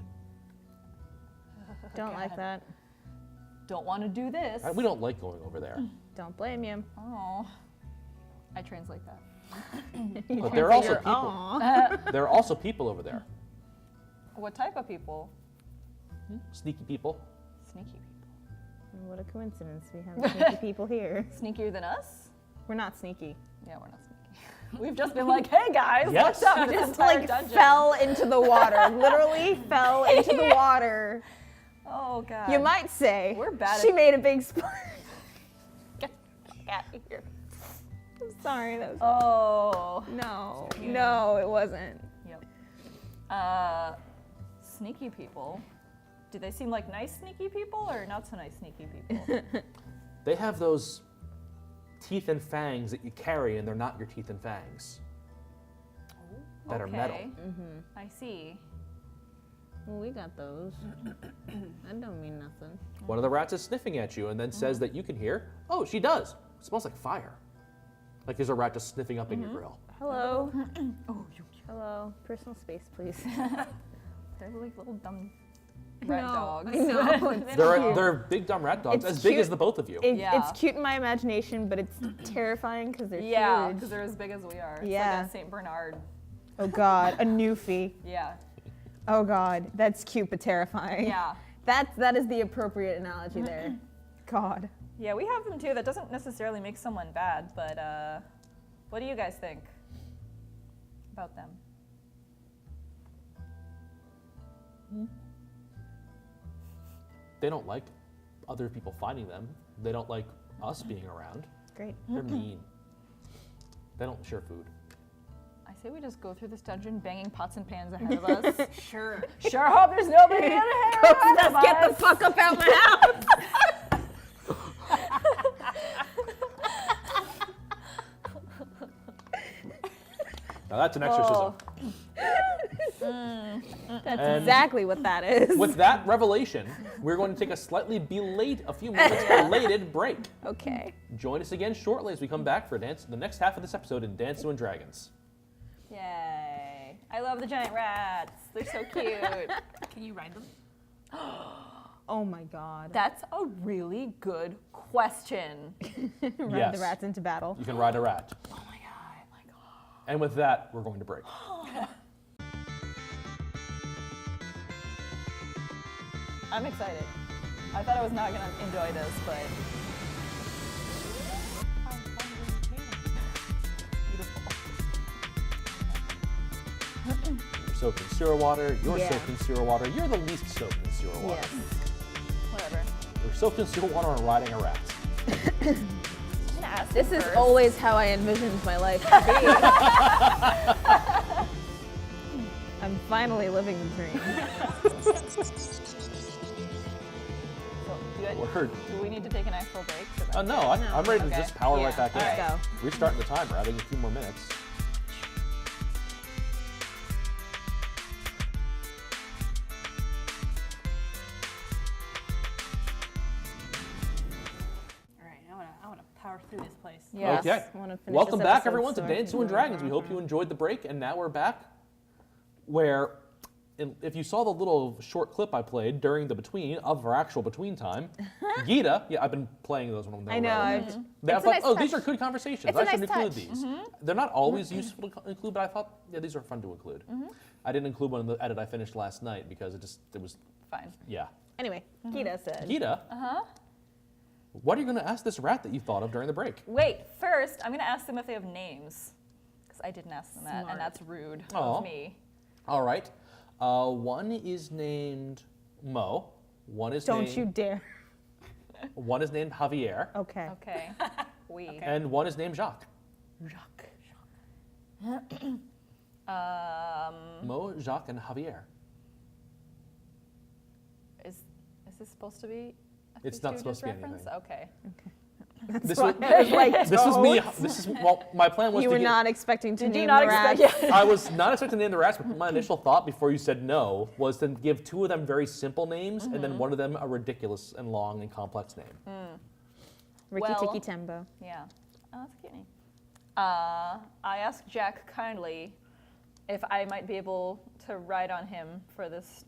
Don't like that. Don't want to do this. We don't like going over there. Don't blame you. Oh. I translate that. But there are also people. Aw. There are also people over there. What type of people? Sneaky people. Sneaky people. What a coincidence. We have sneaky people here. Sneakier than us? We're not sneaky. Yeah, we're not sneaky. We've just been like, hey guys, Yes. what's up? We This just entire like dungeon. fell into the water. Literally fell into the water. Oh god. You might say. We're bad She at- made a big splash. Get out of here. I'm sorry. That was Oh. no, it wasn't. Yep. Sneaky people. Do they seem like nice sneaky people or not so nice sneaky people? They have those teeth and fangs that you carry, and they're not your teeth and fangs. That are metal. Okay. I see. Well, we got those. That don't mean nothing. One of the rats is sniffing at you and then says that you can hear, oh, she does. It smells like fire. Like there's a rat just sniffing up in your grill. Hello. Oh, you Hello. Personal space, please. They're like little dumb rat dogs. I know. It's They're big dumb rat dogs, It's as big cute. as the both of you. Yeah. It's cute in my imagination, but it's terrifying because they're Yeah, huge. because they're as big as we are. It's Yeah. like a Saint Bernard. Oh God, a newfie. Yeah. Oh God, that's cute but terrifying. Yeah. That is the appropriate analogy there. God. Yeah, we have them too. That doesn't necessarily make someone bad, but what do you guys think about them? They don't like other people finding them. They don't like us being around. Great. They're mean. They don't share food. I say we just go through this dungeon banging pots and pans ahead of us. Sure. Sure hope there's nobody in here. Let's get the fuck up out my house. Now that's an exorcism. That's And exactly what that is. with that revelation, we're going to take a slightly a few moments belated break. Okay. Join us again shortly as we come back for the next half of this episode in Dansu and Dragons. Yay. I love the giant rats. They're so cute. Can you ride them? Oh my god. That's a really good question. Ride Yes. the rats into battle. You can ride a rat. Oh my god. And with that, we're going to break. I'm excited. I thought I was not gonna enjoy this, but beautiful. You're soaked in sewer water. You're Yeah. soaked in sewer water. You're the least soaked in sewer water. Yes. Whatever. You're soaked in sewer water and riding a rat. I'm gonna ask This him is first. always how I envisioned my life to be. I'm finally living the dream. So, Word. do we need to take an actual break? 'Cause No, I'm ready to Okay. just power Yeah. right back in. All right. Go. Restarting the timer, adding a few more minutes. All right, I want to power through this place. Yes. Okay. I wanna finish Welcome this back, episode everyone, to so I Dansu can- and Dragons. We hope you enjoyed the break, and now we're back. Where, if you saw the little short clip I played during the between of our actual between time, Gita, yeah, I've been playing those when I know. I I thought, It's a nice oh, these are touch. good conversations. It's I a should nice include touch. these. They're not always useful to include, but I thought, yeah, these are fun to include. I didn't include one in the edit I finished last night because it was, Fine. yeah. Anyway, Gita said. Gita, what are you going to ask this rat that you thought of during the break? Wait, first, I'm gonna ask them if they have names. Because I didn't ask them that, Smart. and that's rude Aw. of me. All right. One is named Mo. One is Don't named, you dare. One is named Javier, Okay. Okay. We. and one is named Jacques. Mo, Jacques, and Javier. Is this supposed to be a It's not Three supposed to be Stooges reference? Okay. This why was, I was like, this was me. don't. This is well. My plan was You to were get. not expecting to Did name you not the rats. expect? Yeah. I was not expecting to name the rats, but my initial thought before you said no was to give two of them very simple names, and then one of them a ridiculous and long and complex name. Ricky Well- Tikki Tembo. Yeah. Oh, that's a cute name. I asked Jack kindly if I might be able to ride on him for this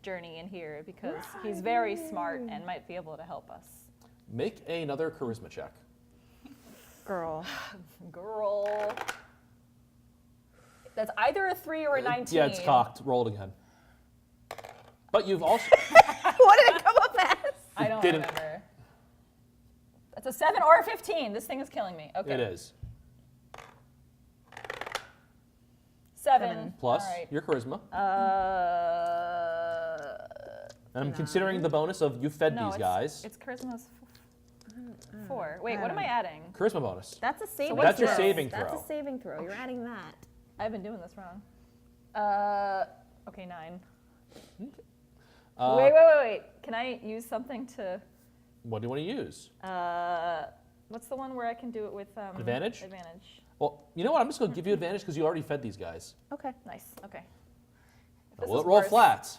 journey in here because he's very smart and might be able to help us. Make another charisma check. Girl. Girl. That's either a 3 or a 19. Yeah, it's cocked. Roll it again. But you've also. What did it come up as? I don't Didn't- remember. That's a 7 or a 15. This thing is killing me. Okay. It is. 7. Plus All right. your charisma. And I'm 9. considering the bonus of you fed No, these guys. It's charisma's 4. Wait, what am I adding? Charisma bonus. That's a saving what's throw. That's your saving That's throw. a saving throw. You're adding that. I've been doing this wrong. Okay, 9. Wait. Can I use something to? What do you want to use? What's the one where I can do it with Advantage? Advantage. Well, you know what? I'm just going to give you advantage because you already fed these guys. Okay. Nice. Okay. This Well, is roll worse. flats.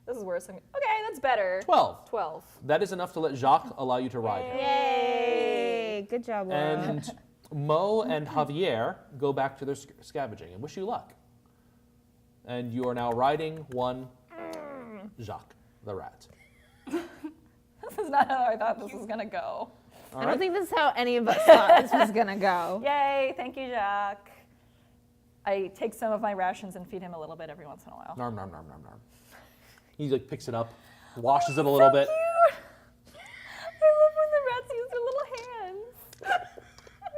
This is worse. Okay, that's better. 12. 12. That is enough to let Jacques allow you to ride him. Yay! Good job, Laura. And Mo and Javier go back to their scavenging and wish you luck. And you are now riding one Jacques, the rat. This is not how I thought this was gonna go. All I right? don't think this is how any of us thought this was gonna go. Yay! Thank you, Jacques. I take some of my rations and feed him a little bit every once in a while. Narm, narm, narm, narm, narm. He like picks it up, washes it a little bit. Cute. I love when the rats use their little hands.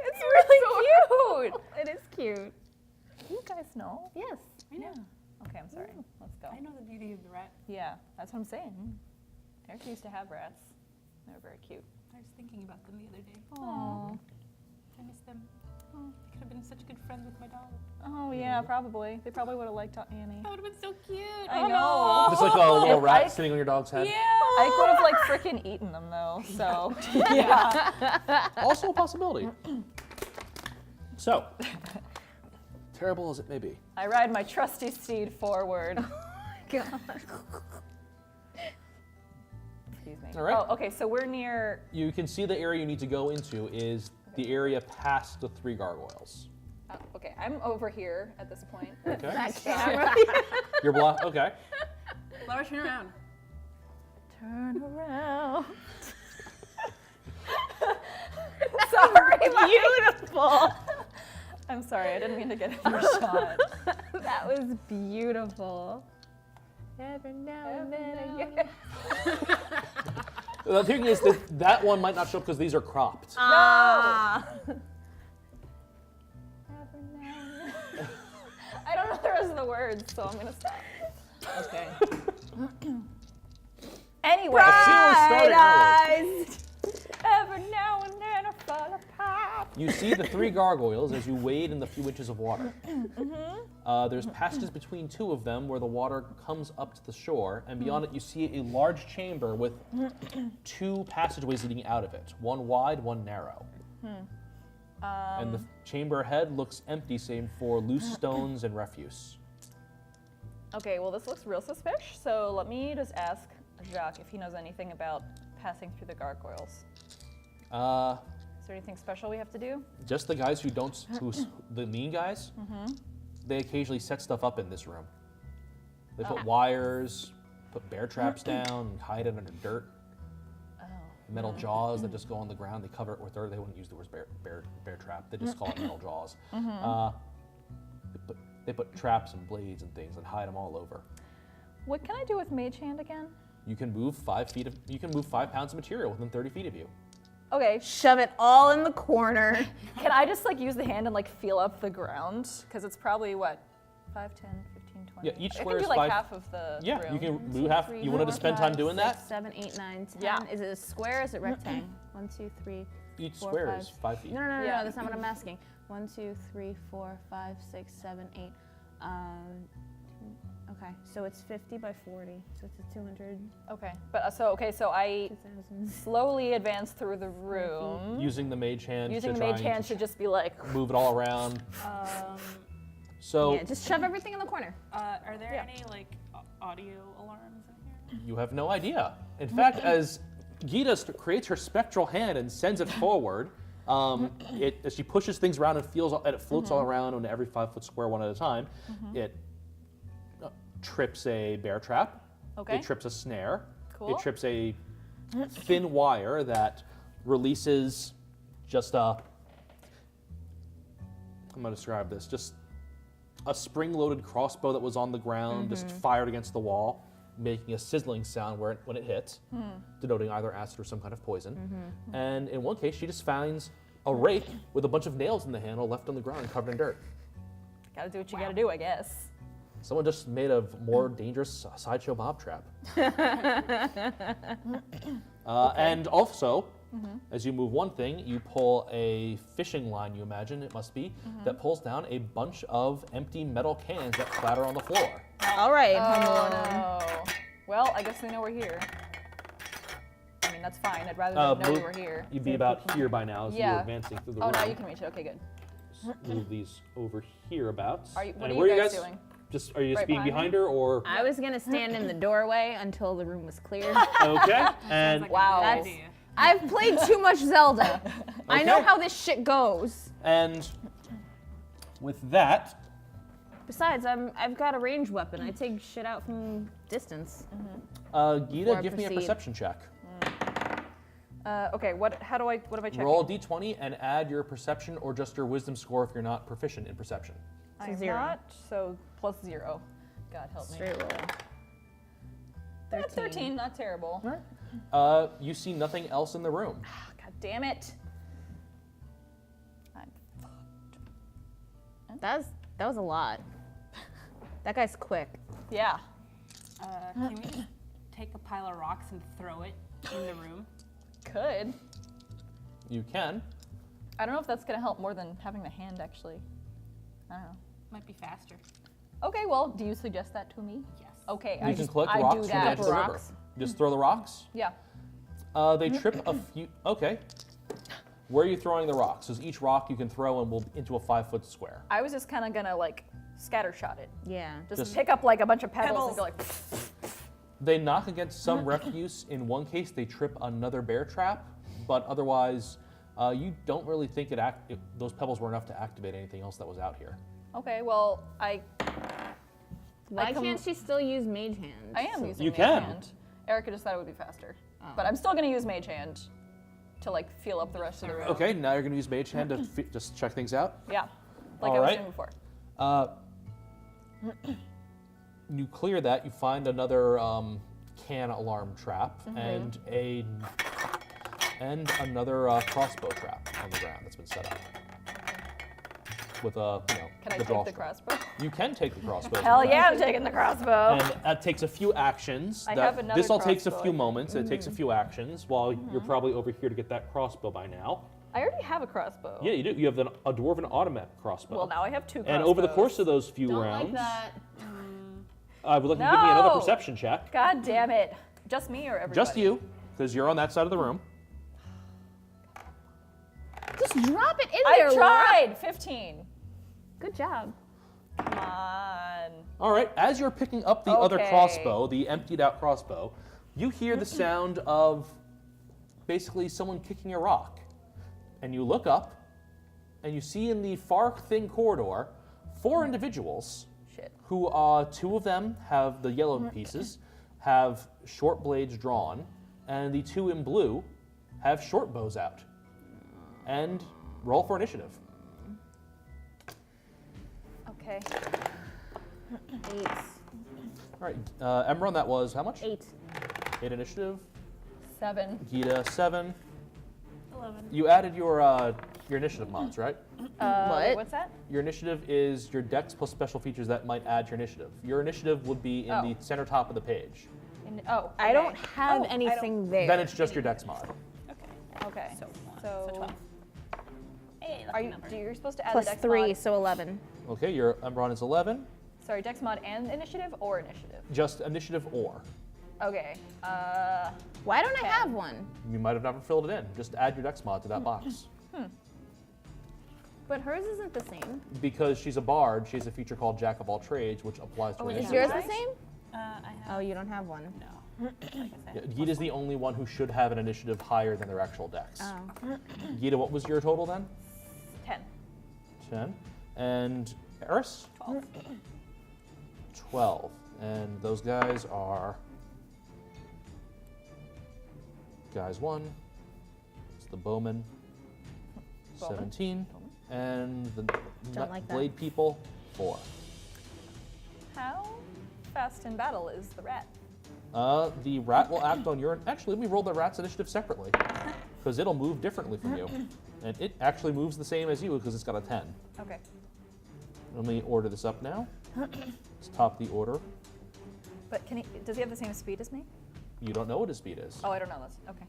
It's really cute. It is cute. You guys know? Yes. I know. Okay, I'm sorry. Let's go. I know the beauty of the rat. Yeah, that's what I'm saying. Eric used to have rats. They were very cute. I was thinking about them the other day. Aww. I miss them. They could have been such good friends with my dog. Oh yeah, probably. They probably would have liked Annie. That would have been so cute. I know. Just like a little If rat Ike- sitting on your dog's head. Yeah. I would have like freaking eaten them though. So yeah. Also a possibility. So, terrible as it may be. I ride my trusty steed forward. God. Excuse me. All right. Oh, okay. So we're near. You can see the area you need to go into is the area past the 3 gargoyles. Okay, I'm over here at this point. Okay. That camera. You're blocked. Okay. Laura, turn around. Turn around. Sorry, beautiful. I'm sorry, I didn't mean to get in your shot. That was beautiful. Every now and then The thing is that one might not show up because these are cropped. Ah. I don't know the rest of the words, so I'm gonna stop. Okay. Anyway. Every now and then I fall apart. You see the 3 gargoyles as you wade in the few inches of water. There's passages between 2 of them where the water comes up to the shore, and beyond it you see a large chamber with 2 passageways leading out of it, one wide, one narrow. And the chamber ahead looks empty, save for loose stones and refuse. Okay, well this looks real suspicious, so let me just ask Jacques if he knows anything about passing through the gargoyles. Is there anything special we have to do? Just the guys the mean guys, they occasionally set stuff up in this room. They put wires, put bear traps down, and hide it under dirt. Metal jaws that just go on the ground. They cover it with dirt. They wouldn't use the word bear trap. They just call it metal jaws. They put traps and blades and things and hide them all over. What can I do with Mage Hand again? You can move 5 pounds of material within 30 feet of you. Okay, Shove it all in the corner. can I just like use the hand and like feel up the ground? Because it's probably what, 5, 10, 15, 20? Yeah, each I square can is do like 5. half of the Yeah, room. you can move half. You wanted to spend time doing that? 7, 8, 9, 10. Yeah. Is it a square or is it rectangle? 1, 2, 3. Each 4, square 5. is 5 feet. No, Yeah. that's not what I'm asking. 1, 2, 3, 4, 5, 6, 7, 8. Okay, so it's 50 by 40. So it's a 200. Okay, but so I 2,000. slowly advance through the room. Using the mage hand. Using to the mage try and hand to just be like, move it all around. So Yeah, just shove everything in the corner. Are there Yeah. any like audio alarms in here? you have no idea. In fact, as Gita creates her spectral hand and sends it forward, as she pushes things around and it floats all around on every 5-foot square one at a time. It trips a bear trap. Okay. It trips a snare. Cool. It trips a thin wire that releases just I'm going to describe this. Just a spring-loaded crossbow that was on the ground, just fired against the wall, making a sizzling sound when it hits, denoting either acid or some kind of poison. And in one case, she just finds a rake with a bunch of nails in the handle left on the ground and covered in dirt. gotta do what you gotta do, I guess. Someone just made a more dangerous sideshow Bob trap. And also, as you move one thing, you pull a fishing line, you imagine it must be, that pulls down a bunch of empty metal cans that clatter on the floor. All right, Humble. Oh. Well, I guess we know we're here. I mean, that's fine. I'd rather them know we were here. You'd be about here by now as Yeah. you're advancing through the Oh, room. now you can reach it. Okay, good. Move these over here about. What And are where you guys doing? Are you just Right being behind behind her or? I was gonna stand in the doorway until the room was clear. Okay. And Like Wow. a good That's- idea. I've played too much Zelda. I know Okay. how this shit goes. and with that, Besides, I've got a ranged weapon. I take shit out from distance. Gita, Or give me a proceed. perception check. Okay, what am I checking? Roll a d20 and add your perception or just your wisdom score if you're not proficient in perception. I'm 0. not, so plus 0. God help me. Straight roll. 13, not terrible. You see nothing else in the room. God damn it. I'm That was a lot. That guy's quick. Yeah. Can we just take a pile of rocks and throw it in the room? Could. You can. I don't know if that's gonna help more than having the hand actually. I don't know. Might be faster. Okay, well, do you suggest that to me? Yes. Okay, You can collect rocks do from the that. edge of the river. Rocks. Just throw the rocks. Yeah. They trip a few. Okay. Where are you throwing the rocks? Because each rock you can throw and will into a 5-foot square. I was just kind of gonna like scatter shot it. Yeah. Just pick up like a bunch of pebbles and go like. They knock against some refuse. In one case, they trip another bear trap, but otherwise, you don't really think those pebbles were enough to activate anything else that was out here. Okay, well, Why can't she still use Mage Hand? I am using You Mage can. Hand. Erica just thought it would be faster. But I'm still gonna use Mage Hand to like feel up the rest of the room. Okay, now you're going to use Mage Hand to just check things out. Yeah, like All I was right. doing before. You clear that. You find another can alarm trap and another crossbow trap on the ground that's been set up. With a, Can I the take the drawstring. crossbow? You can take the crossbow. Hell yeah, I'm taking the crossbow. And that takes a few actions. I have another This all takes a crossbow, few I think. moments. It takes a few actions while you're probably over here to get that crossbow by now. I already have a crossbow. Yeah, you do. You have a dwarven automatic crossbow. Well, now I have 2 crossbows. and over the course of those few Don't rounds, like that. I would like you to give me another No! perception check. God damn it. Just me or everybody? Just you, because you're on that side of the room. Just drop it in I there, Laura. tried! 15. Good job. Come on. All right, as you're picking up the other Okay. crossbow, the emptied out crossbow, you hear the sound of basically someone kicking a rock. And you look up, and you see in the far thin corridor 4 individuals Shit. who, 2 of them have the yellow pieces, have short blades drawn, and the 2 in blue have short bows out. And roll for initiative. Okay. 8. All right, Aembron, that was how much? 8. 8 initiative. 7. Gita, 7. 11. You added your initiative mods, right? Wait, what's that? Your initiative is your dex plus special features that might add to your initiative. Your initiative would be in Oh. the center top of the page. I don't have I anything there. Then it's just your dex mod. Okay. So so 12. Hey, are you? You're supposed to add Plus the dex 3, mod. so 11. Okay, your Aembron is 11. Sorry, dex mod and initiative or initiative? Just initiative or. Okay. Why don't I 10. have one? You might have never filled it in. Just add your dex mod to that box. But hers isn't the same. Because she's a bard, she has a feature called Jack of all trades, which applies to her Is initiative. yours right? the same? I have Oh, you don't have one. no. Like I Yeah, said, Gita's the only one who should have an initiative higher than their actual dex. Oh. Gita, what was your total then? 10. 10. And Eris? 12. 12. And those guys are guys 1. It's the bowman. Bowman. 17. And the like that. blade people 4. How fast in battle is the rat? The rat will act on your. Actually, let me roll the rat's initiative separately, because it'll move differently from you, and it actually moves the same as you because it's got a 10. Okay. Let me order this up now. It's top of the order. But does he have the same speed as me? You don't know what his speed is. Oh, I don't know this. Okay.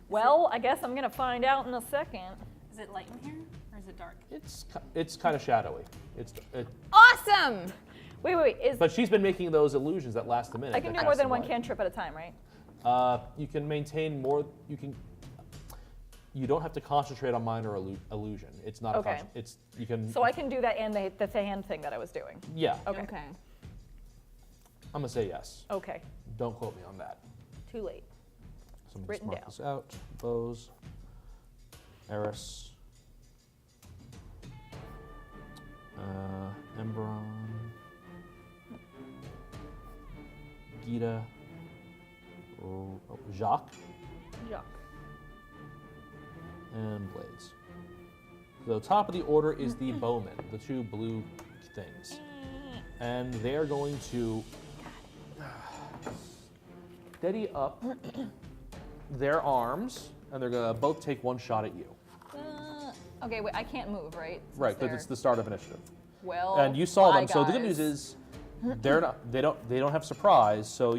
Well, I guess I'm gonna find out in a second. is it light in here or is it dark? It's kind of shadowy. Awesome! Wait. But she's been making those illusions that last a minute. I can that do more cast than some one light. cantrip at a time, right? You can maintain more. You don't have to concentrate on minor illusion. It's not. Okay. You can. So I can do that and the hand thing that I was doing. Yeah. Okay. Okay. I'm gonna say yes. Okay. Don't quote me on that. Too late. So let me just Written mark down. this out. Bows. Eris. Aembron. Gita. Jacques. Jacques. And blades. The top of the order is the bowmen, the 2 blue things. And they're going to steady up their arms, and they're going to both take 1 shot at you. Okay, wait, I can't move, right? Since Right, because they're- it's the start of initiative. Well, And you saw bye, them, so the good guys. news is they don't have surprise, so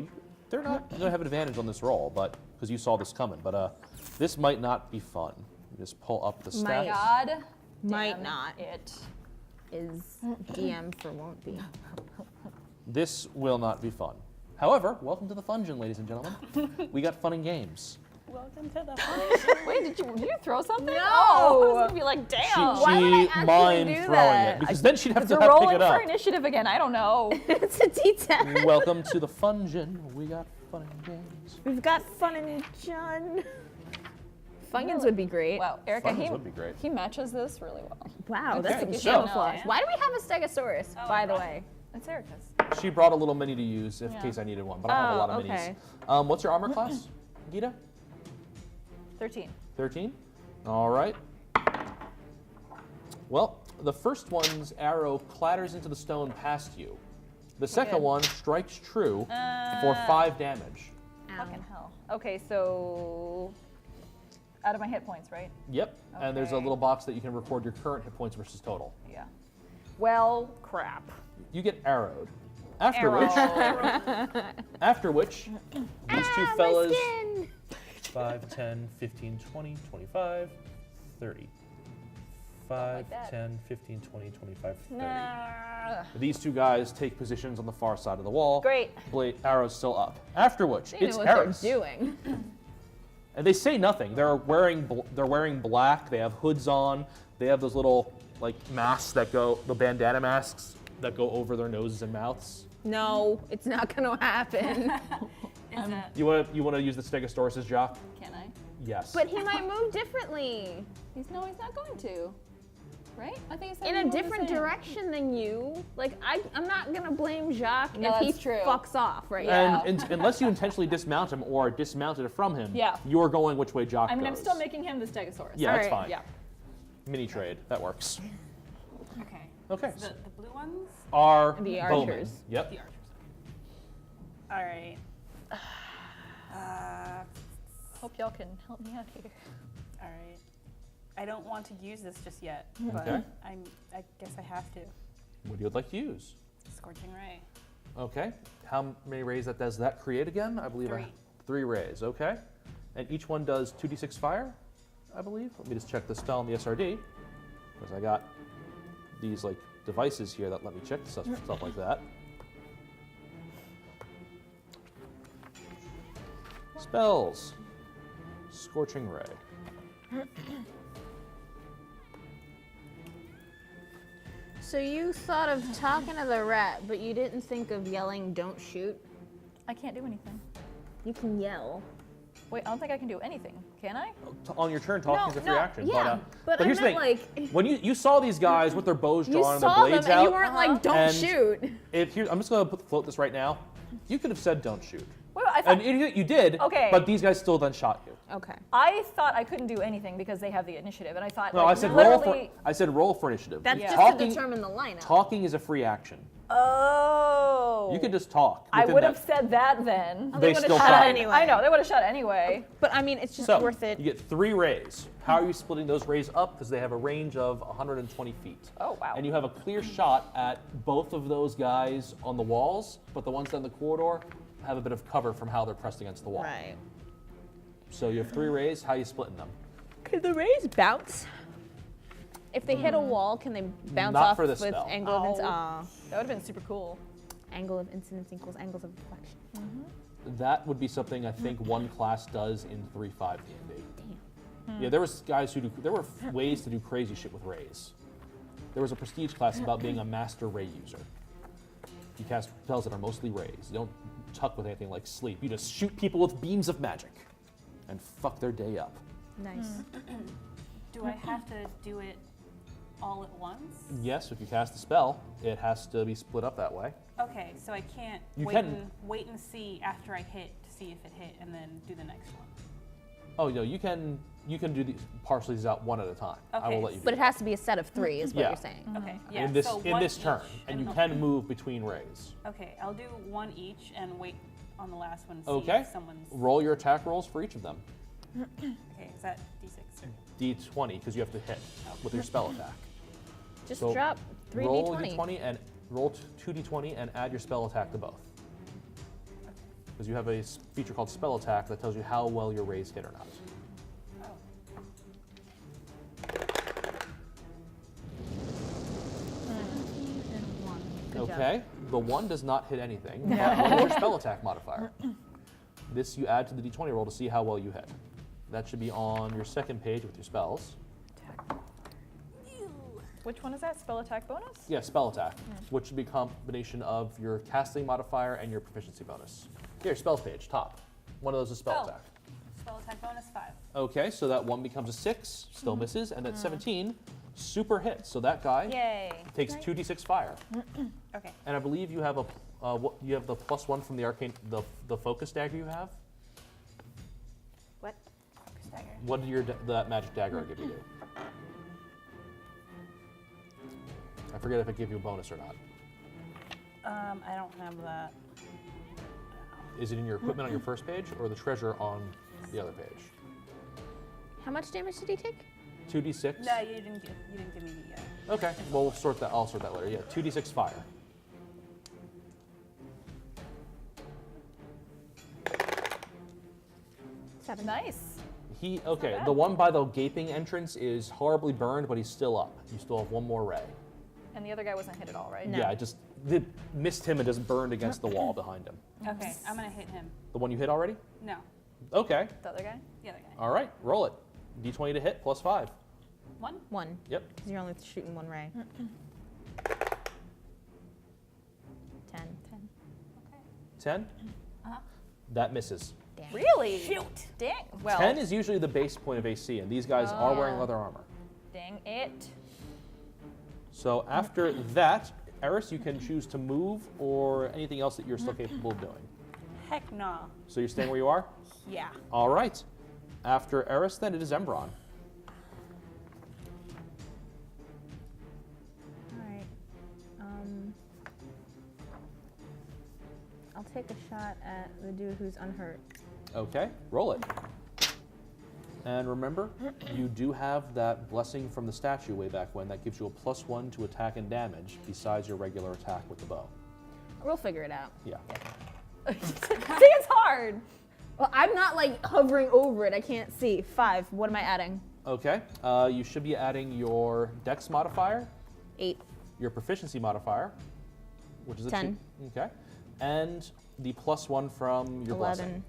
they're not going to have an advantage on this roll, but because you saw this coming. But this might not be fun. You just pull up the Might. stats. God Might damn not. it. Is DM for won't be. This will not be fun. However, welcome to the Fungeon, ladies and gentlemen. We got fun and games. Welcome to the Wait, did you throw something? No! Oh, I was gonna be like, damn. Why would I She actually mind do throwing that? it because then she'd have Because to we're pick rolling it up. for initiative again. I don't know. It's a D10. Welcome to the Fungeon. We got fun and games. We've got fun and John. Funyuns would be great. Wow, Erica, Funyuns would be great. he matches this really well. Wow, that's Okay, some so- camouflage. Why do we have a Stegosaurus, by the way? It's Erica's. She brought a little mini to use in Yeah. case I needed one, but I have a lot of okay. minis. What's your armor class, Gita? 13. 13? All right. Well, the first one's arrow clatters into the stone past you. The second Good. one strikes true for 5 damage. Fucking hell. Okay, so out of my hit points, right? Yep. And there's a Okay. little box that you can record your current hit points versus total. Yeah. Well, crap. You get arrowed. After which, these two fellas, 5, 10, 15, 20, 25, 30. 5, like that. 10, 15, 20, 25, 30. Nah. These two guys take positions on the far side of the wall. Great. Blade arrows still up. After which, They it's know what Eris. they're doing. And they say nothing. They're wearing black. They have hoods on. They have those little like masks that go, the bandana masks that go over their noses and mouths. No, it's not gonna happen. Is that? You want to use the Stegosaurus's jock? Can I? Yes. But he might move differently. He's not going to. Right? I think he said In he a moved the different same. direction than you. Like, I'm not gonna blame Jacques No, if he that's true. fucks off, right? And unless you intentionally dismount him or dismounted from him, Yeah. you're going which way Jock I mean, goes. I'm still making him the Stegosaurus. Yeah, that's Alright. fine. Yeah. Mini trade. That works. Okay. Okay. The blue ones? Are The bowmen. archers. Yep. The archers. All right. Hope y'all can help me out here. All right. I don't want to use this just yet, but Okay. I guess I have to. What you would like to use? Scorching Ray. Okay. How many rays does that create again? I believe 3. 3 rays. Okay. And each one does 2d6 fire, I believe. Let me just check the spell in the SRD, because I got these like devices here that let me check stuff like that. Spells. Scorching Ray. So you thought of talking to the rat, but you didn't think of yelling, "Don't shoot." I can't do anything. You can yell. Wait, I don't think I can do anything. Can I? On your turn, talking is a free action. Yeah, but I here's the meant thing. like When you saw these guys with their bows you drawn and their saw them blades and out, you weren't like, "Don't and shoot." I'm just going to float this right now. You could have said, "Don't shoot," Wait, I thought, and you did. Okay. But these guys still then shot you. Okay. I thought I couldn't do anything because they have the initiative, and I thought No, like, I said roll for. literally. I said roll for initiative. That's Yeah. just talking. to determine the lineup. Talking is a free action. Oh. You could just talk. I within would that. have said that then. They would've still shot shot. anyway. I know they would have shot anyway. But I mean, it's just So worth it. you get 3 rays. How are you splitting those rays up? Because they have a range of 120 feet. Oh wow. And you have a clear shot at both of those guys on the walls, but the ones down the corridor have a bit of cover from how they're pressed against the wall. Right. So you have 3 rays. How are you splitting them? Can the rays bounce? If they hit a wall, can they bounce Not off for this with spell. angle of incidence? That would have been super cool. Angle of incidence equals angles of deflection. That would be something I think one class does in 3.5 D&D. Yeah, there was guys who there were ways to do crazy shit with rays. There was a prestige class about being a master ray user. You cast spells that are mostly rays. You don't tuck with anything like sleep. You just shoot people with beams of magic and fuck their day up. Nice. Do I have to do it all at once? Yes, if you cast a spell, it has to be split up that way. Okay, so I can't You wait, can- wait and see after I hit to see if it hit and then do the next one. Oh no, you can do these parcel these out one at a time. I will Okay, let you do But it that. has to be a set of 3, is what Yeah. you're saying. Okay, yeah. in this so in one this turn, each and you I'll- can move between rays. Okay, I'll do one each and wait on the last one. See Okay. If someone's. Roll your attack rolls for each of them. Okay, is that D6 or? D20 because you have to hit with your spell attack. Just So drop 3d20. Roll a D20 and roll 2d20 and add your spell attack to both. Because you have a feature called spell attack that tells you how well your rays hit or not. Oh. Good job. Okay, the 1 does not hit anything. But what is your spell attack modifier? This you add to the D20 roll to see how well you hit. That should be on your second page with your spells. Which one is that? Spell attack bonus? Yeah, spell attack, which should be a combination of your casting modifier and your proficiency bonus. Here, spells page, top. One of those is spell Oh. attack. Spell attack bonus 5. Okay, so that 1 becomes a 6, still misses, and at 17, super hits. So that guy Yay. takes 2d6 fire. Okay. And I believe you have you have the +1 from the arcane, the focus dagger you have. What? Focus dagger. What did that magic dagger give you? I forget if it gave you a bonus or not. I don't have that. Is it in your equipment on your first page or the treasure on the other page? How much damage did he take? 2d6. No, you didn't give me the. Okay. Well, we'll sort that. I'll sort that later. Yeah. 2d6 fire. Seven. Nice. Okay. bad. The one by the gaping entrance is horribly burned, but he's still up. You still have one more ray. And the other guy wasn't hit at all, right? No. Yeah. It missed him and just burned against the wall behind him. Okay, I'm gonna hit him. The one you hit already? No, The Okay. other guy? the other guy. All right. Roll it. D20 to hit +5. 1. 1. Yep. Because you're only shooting one ray. 10. 10. Uh-huh. That misses. Damn. Really? Shoot. Dang. Well, 10 is usually the base point of AC, and these guys are wearing yeah. leather armor. dang it. So after that, Eris, you can choose to move or anything else that you're still capable of doing. Heck no. So you're staying where you are? Yeah. All right. After Eris, then it is Embron. Alright. I'll take a shot at the dude who's unhurt. Okay, roll it. And remember, you do have that blessing from the statue way back when that gives you a +1 to attack and damage besides your regular attack with the bow. We'll figure it out. Yeah. See, it's hard. Well, I'm not like hovering over it. I can't see. 5. What am I adding? Okay, you should be adding your dex modifier, 8. your proficiency modifier, which is a 10. 2. Okay, and the +1 from your 11. blessing.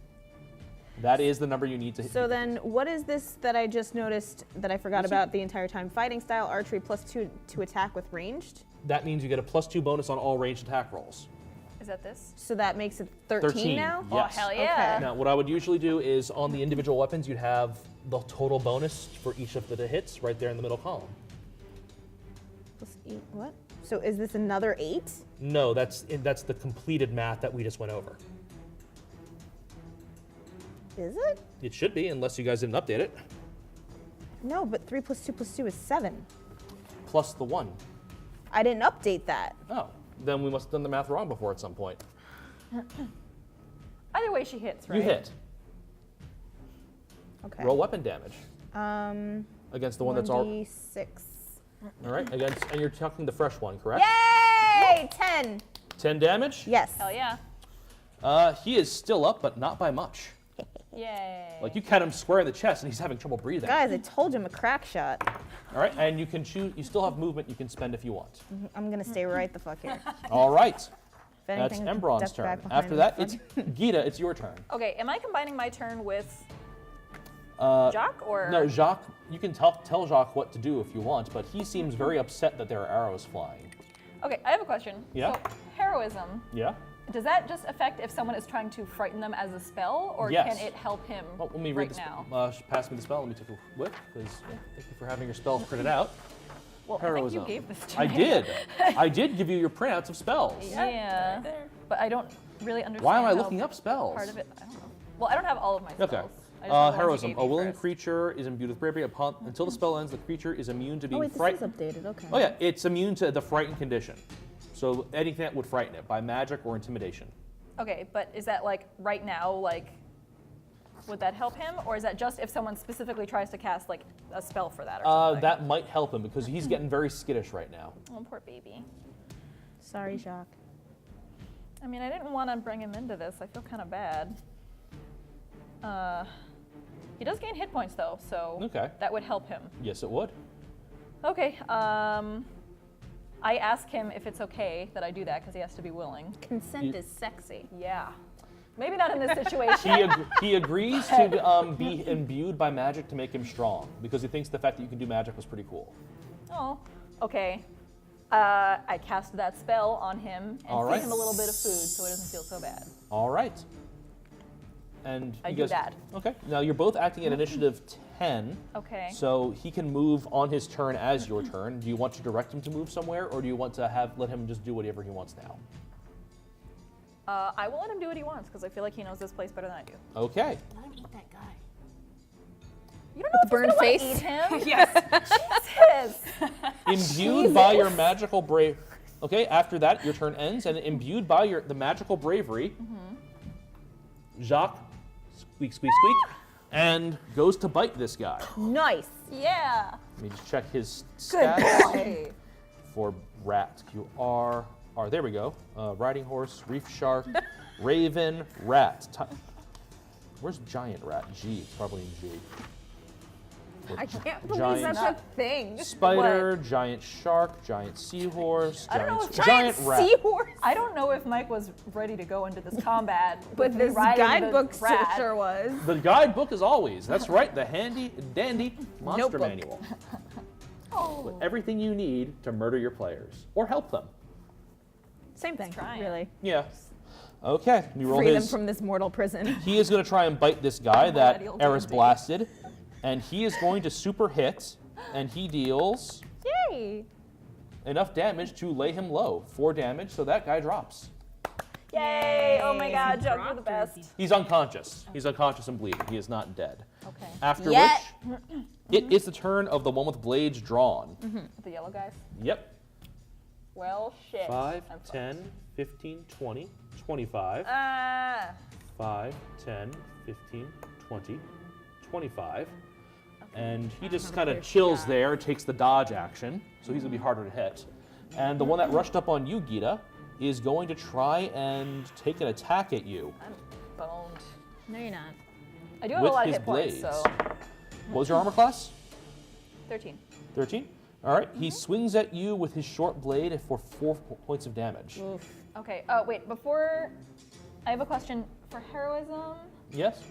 That is the number you need to hit. So then, what is this that I just noticed that I forgot about the entire time? Fighting style, archery, +2 to attack with ranged. That means you get a +2 bonus on all ranged attack rolls. Is that this? So that makes it 13 now? Yes. Oh, hell yeah. Okay. Now, what I would usually do is on the individual weapons, you'd have the total bonus for each of the hits right there in the middle column. +8. What? So is this another 8? No, that's the completed math that we just went over. Is it? It should be, unless you guys didn't update it. No, but 3 + 2 + 2 is 7. Plus the 1. I didn't update that. Oh, then we must have done the math wrong before at some point. Either way, she hits, right? You hit. Okay. Roll weapon damage against the one that's all. 1d6. All right, and you're talking the fresh one, correct? Yay! 10. 10 damage. Yes. Hell yeah. He is still up, but not by much. Yay. Like you cut him square in the chest, and he's having trouble breathing. Guys, I told you I'm a crack shot. All right, and you can choose. You still have movement you can spend if you want. I'm gonna stay right the fuck here. All right, If that's anything, Embron's step back turn. behind After me, that, fuck. it's Gita. It's your turn. Okay, am I combining my turn with Jacques or? No, Jacques. You can tell Jacques what to do if you want, but he seems very upset that there are arrows flying. Okay, I have a question. Yeah? So, heroism, Yeah. does that just affect if someone is trying to frighten them as a spell, or Yes. can it help him Well, let me right read the now? pass me the spell. Let me take a whip, because thank you for having your spells printed out. Well, I think Heroism. you gave this to I me. did. I did give you your printouts of spells. Yeah, Right there. but I don't really understand. Why am I how looking up spells? Part of it, I don't know. Well, I don't have all of my spells. Okay. I just have the ones you Heroism. gave A me willing first. creature is imbued with bravery. Until the spell ends, the creature is immune to Oh being wait, this is frightened. updated. Okay. Oh yeah, it's immune to the frightened condition. So anything that would frighten it by magic or intimidation. Okay, but is that like right now, like, would that help him, or is that just if someone specifically tries to cast like a spell for that or something? That might help him because he's getting very skittish right now. Oh, poor baby. Sorry, Jacques. I mean, I didn't want to bring him into this. I feel kind of bad. He does gain hit points though, so Okay. that would help him. Yes, it would. Okay. I ask him if it's okay that I do that because he has to be willing. Consent is sexy. Yeah. Maybe not in this situation. He agrees to be imbued by magic to make him strong because he thinks the fact that you can do magic was pretty cool. Oh, okay. I cast that spell on him and All feed right. him a little bit of food so it doesn't feel so bad. All right. And I you do guys, that. Okay. Now you're both acting at initiative 10. Okay. So he can move on his turn as your turn. Do you want to direct him to move somewhere, or do you want to let him just do whatever he wants now? I will let him do what he wants because I feel like he knows this place better than I do. Okay. Let him eat that guy. You don't know if burnt he's gonna face? Eat him. Yes. Jesus. Imbued by your magical brave. Okay. After that, your turn ends, and imbued by the magical bravery, Jacques squeak, squeak, squeak, and goes to bite this guy. Nice. Yeah. Let me just check his Good stats boy. for rat. There we go. Riding horse, reef shark, raven, rat. Where's giant rat? G. It's probably in G. I can't believe Giant that's a thing. spider, giant shark, giant seahorse, I don't know if giant rat. Seahorse. I don't know if Mike was ready to go into this combat. But with me this riding the guidebook rat. sure was. The guidebook is always. That's right. The handy dandy monster Notebook. manual. Oh. With everything you need to murder your players or help them. Same thing, trying. really. Yeah. Okay. You roll Free them his. from this mortal prison. He is going to try and bite this guy that Millennial Eris D&D. blasted, and he is going to super hit, and he deals Yay. enough damage to lay him low. 4 damage, so that guy drops. Yay! Oh my God, Jug, you're the dropped or is best. He's unconscious. He's unconscious and bleeding. He is not dead. Okay. After Yet. which, it is the turn of the one with blades drawn. The yellow guys. Yep. Well, shit. 5, I'm fucked. 10, 15, 20, 25. Ah. 5, 10, 15, 20, 25. And he just kind of chills there, takes the dodge action, so he's going to be harder to hit. And the one that rushed up on you, Gita, is going to try and take an attack at you I'm boned. No, you're not. I do have with a lot of his hit points, blades. so What was your armor class? 13. 13? All right, he swings at you with his short blade for 4 points of damage. Okay. Wait. Before, I have a question for heroism. Yes?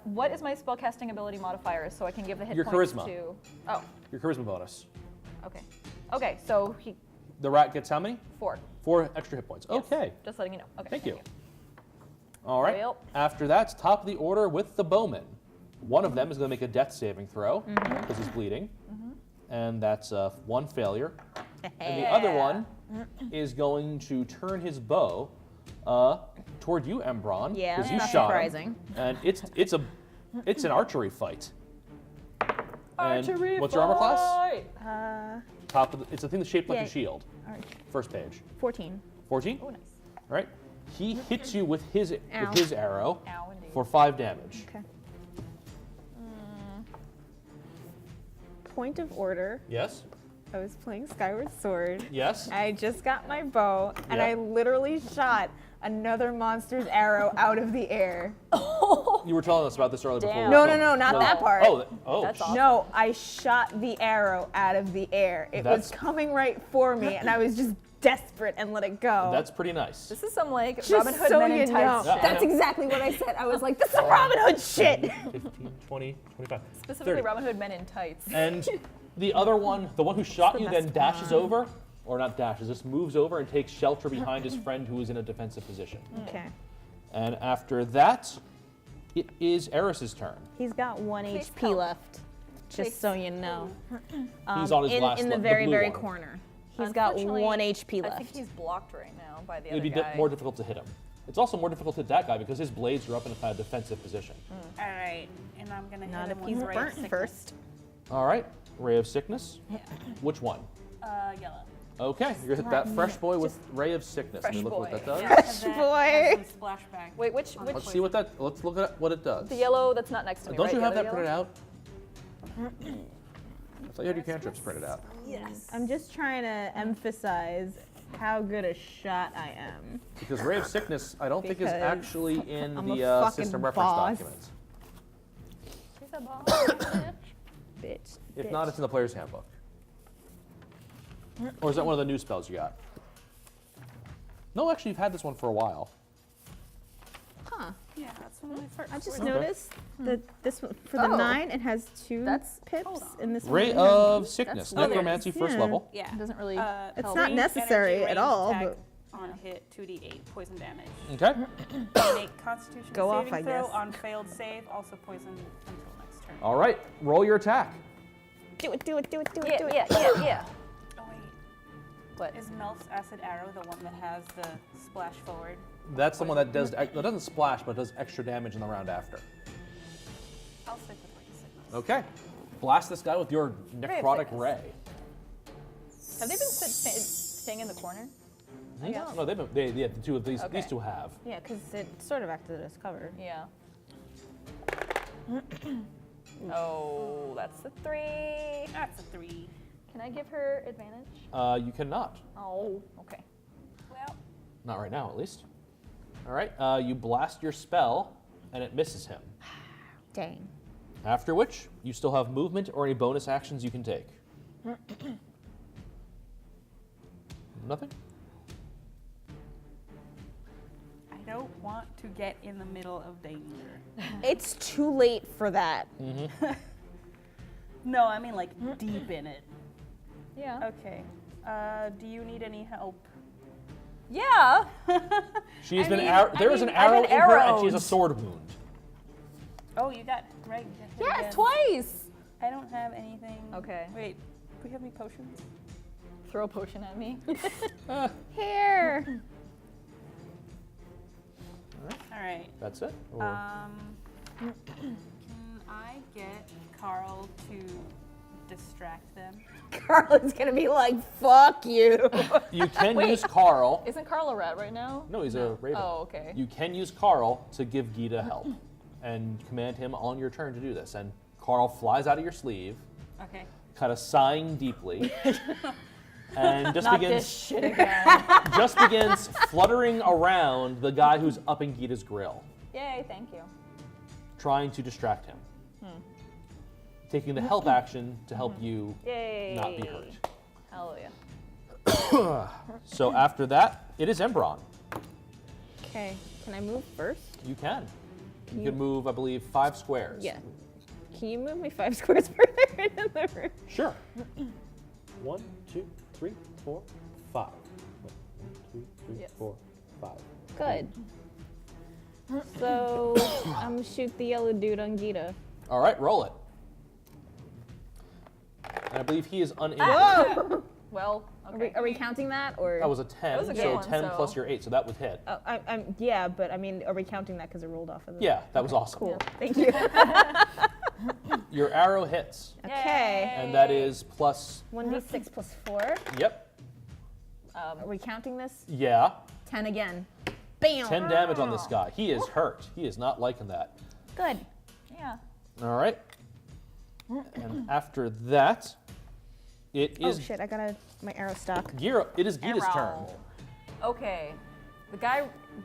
What is my spellcasting ability modifier so I can give the hit Your points charisma. to? Oh. Your charisma bonus. Okay. Okay. So he The rat gets how many? 4. 4 extra hit points. Yes. Okay. Just letting you know. Okay. Thank you. All right. Well. After that, top of the order with the bowman. One of them is going to make a death saving throw because he's bleeding. And that's 1 failure. And the other one is going to turn his bow toward you, Aembron. Yeah, because you that's shot surprising. him. And it's an archery fight. And Archery what's your armor class? fight! Top of it's a thing that's shaped like Yeah. a shield. Alright. First page. 14. 14. Oh, nice. All right. He hits you with his Ow. arrow Ow, indeed. for 5 damage. Okay. Point of order. Yes. I was playing Skyward Sword. Yes. I just got my bow, and Yeah. I literally shot another monster's arrow out of the air. You were telling us about this earlier before. Damn. No, not that part. Oh. That's awesome. No, I shot the arrow out of the air. It was That's- coming right for me, and I was just desperate and let it go. That's pretty nice. This is some like just Robin Hood so Men you in know. Tights Yeah, shit. That's exactly what I said. I was like, this is Robin Hood shit. 15, 20, 25, Specifically 30. Robin Hood Men in Tights. And the other one, the one who shot the you, then best dashes over, or not dashes, just moves over and takes shelter behind his friend who is in a defensive position. Okay. And after that, it is Eris's turn. He's got 1 Please HP help. left, just so you know. He's on his in, last in the le- very, blue very one. corner. He's got Unfortunately, 1 HP I left. think he's blocked right now by the It would other be guy. more difficult to hit him. It's also more difficult to hit that guy because his blades are up in a kind of defensive position. All right, and I'm gonna Not hit if him he's with Ray of burnt Sickness. first. All right, Ray of Sickness. Yeah. Which one? Yellow. Okay, you're gonna hit that fresh boy with Ray of Sickness. Let me fresh look what boy. that does. Yeah, Fresh 'cause that boy. has some splashback. Wait, which Let's see what that. Let's look at what it does. the yellow that's not next to me, Don't right? you have The that other printed yellow? out? I thought you had your cantrips printed out. Yes. I'm just trying to emphasize how good a shot I am. Because Ray of Sickness, I don't think is Because actually in I'm the a fucking system reference boss. documents. She's a boss, bitch. Bitch. If bitch. not, it's in the player's handbook. Or is that one of the new spells you got? No, actually, you've had this one for a while. Huh. Yeah, that's one of my first. I just Okay. noticed that this one, for the Oh. 9, it has 2 That's- pips, hold on. and this Ray one has of one. Sickness, That's- Necromancy, first yeah. level. Yeah. It doesn't really It's It's help. not Ranged necessary energy, at all, ranged but On hit, 2d8 poison damage. Okay. Make Constitution Go off, saving I throw guess. on failed save, also poison until next turn. All right. Roll your attack. Do it, do it, do it, do it, Yeah, do it. yeah. Oh wait, What? is Melf's acid arrow the one that has the splash forward? That's the one that does. That doesn't splash, but does extra damage in the round after. I'll stick with Ray of Sickness. Okay. Blast this guy with your necrotic Sickness. ray. Have they been staying in the corner? No, they've been. The two of these. Okay. These two have. Yeah, because it sort of acted as cover. Yeah. Oh, that's a 3. That's a 3. Can I give her advantage? You cannot. Oh, okay. Well, Not right now, at least. All right. You blast your spell, and it misses him. Dang. After which, you still have movement or any bonus actions you can take. Nothing? I don't want to get in the middle of danger. It's too late for that. No, I mean like deep in it. Yeah. Okay. Do you need any help? Yeah. She has I been. mean- There is an I've arrow been in her, and she has a arrowed. sword wound. Oh, you got right. you got hit Yes, again. twice. I don't have anything. Okay. Wait, do we have any potions? Throw a potion at me. Here. All right. That's it. Or- Can I get Carl to distract them? Carl is gonna be like, fuck you. you can Wait. use Carl. Isn't Carl a rat right now? No, he's a raven. Oh, okay. You can use Carl to give Gita help, and command him on your turn to do this. And Carl flies out of your sleeve, Okay. kind of sighing deeply, and just Not begins this shit again. fluttering around the guy who's up in Gita's grill, Yay, thank you. trying to distract him. Taking the help action to help you Yay. not be hurt. Hallelujah. So after that, it is Aembron. Okay, can I move first? You can. You can move, I believe, 5 squares. Yeah. Can you move me 5 squares further into the room? Sure. 1, 2, 3, 4, 5. 1, 2, 3, Yes. 4, 5. Good. So I'm gonna shoot the yellow dude on Gita. All right, roll it. And I believe he is uninjured. Whoa! Well, okay. Are we counting that or? That was a 10, was a good so one, 10 so- plus your 8, so that would hit. Oh, yeah, but I mean, are we counting that because it rolled off of the? Yeah, that was awesome. Cool. Thank you. Your arrow hits, Okay. and that is plus. 1d6 plus 4. Yep. Are we counting this? Yeah. 10 again. Bam. 10 damage on this guy. He is hurt. He is not liking that. Good. Yeah. All right. And after that, it Oh is shit! I got my arrow stock. It is Gita's turn. Okay.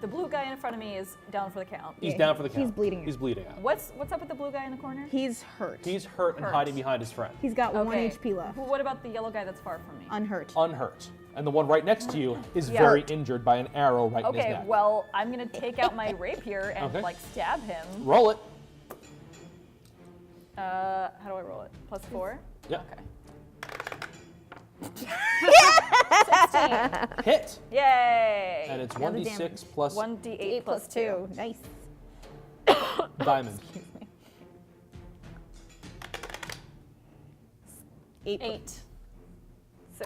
The blue guy in front of me is down for the count. He's Yeah, down for the count. he's bleeding out. He's bleeding out. What's up with the blue guy in the corner? He's hurt. He's hurt and hiding behind his friend. He's got 1 Okay. HP left. What about the yellow guy that's far from me? Unhurt. Unhurt. And the one right next to you is Yeah. very injured by an arrow right in his Okay, neck. well, I'm gonna take out my rapier and Okay. like stab him. Roll it. How do I roll it? Plus 4? Yeah. Okay. Hit. Yay! And it's Now the 1d6 damage. plus 1d8 8 plus 2. Nice. diamond. 8.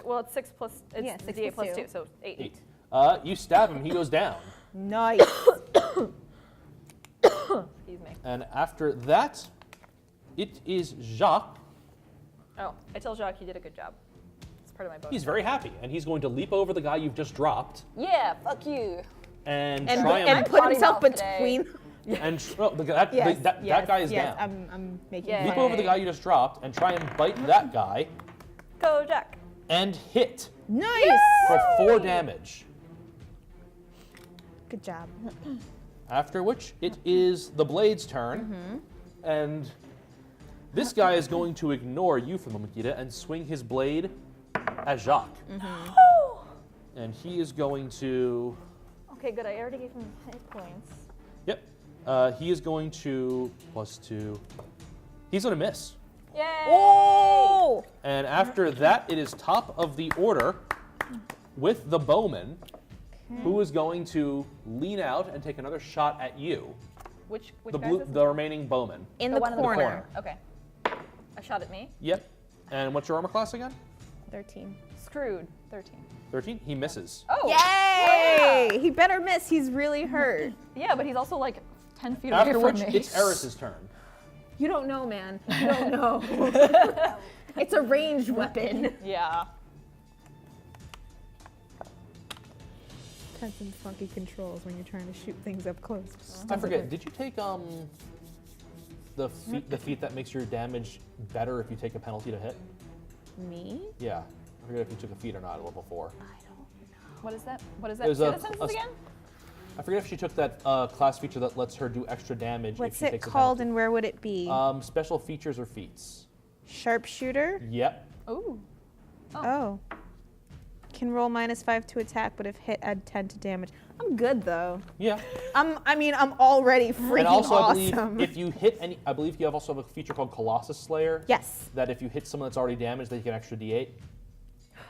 Well, it's 6 plus, it's Yeah, 6 d8 plus plus 2, 2. so 8. 8. You stab him, he goes down. Nice. Excuse me. And after that, it is Jacques. Oh, I tell Jacques you did a good job. It's part of my bonus. He's very happy, and he's going to leap over the guy you've just dropped Yeah, fuck you. and And, try and and put potty himself mouth today. between. that guy is yes, down. I'm making. Yeah. Leap fun. over the guy you just dropped and try and bite that guy Go, Jack. and hit Nice. for 4 damage. Good job. After which, it is the Blade's turn, and this guy is going to ignore you for the moment, Gita, and swing his blade at Jacques. And he is going to, Okay, good. I already gave him hit points. yep, he is going to +2. He's going to miss. Yay! Oh! And after that, it is top of the order with the bowman. who is going to lean out and take another shot at you. Which The guy is blue, this? the remaining bowman. In the one corner. Okay. A shot at me. Yep. And what's your armor class again? 13. Screwed. 13. 13. He misses. Oh. Yay! He better miss. He's really hurt. Yeah, but he's also like 10 feet away After from which, me. it's Eris's turn. You don't know, man. You don't know. It's a ranged weapon. Yeah. Tense and funky controls when you're trying to shoot things up close. I forget. Did you take the feat that makes your damage better if you take a penalty to hit? Me? Yeah. I forget if you took a feat or not at level 4. What is that? What is that? There's Say a- the sentences again? I forget if she took that class feature that lets her do extra damage if What's she it takes a called penalty. and where would it be? Special features or feats. Sharpshooter? Yep. Ooh. Oh. Can roll -5 to attack, but if hit, add 10 to damage. I'm good though. Yeah. I'm already freaking And also, awesome. I believe if you hit any, I believe you have also have a feature called Colossus Slayer. Yes. That if you hit someone that's already damaged, they get an extra D8.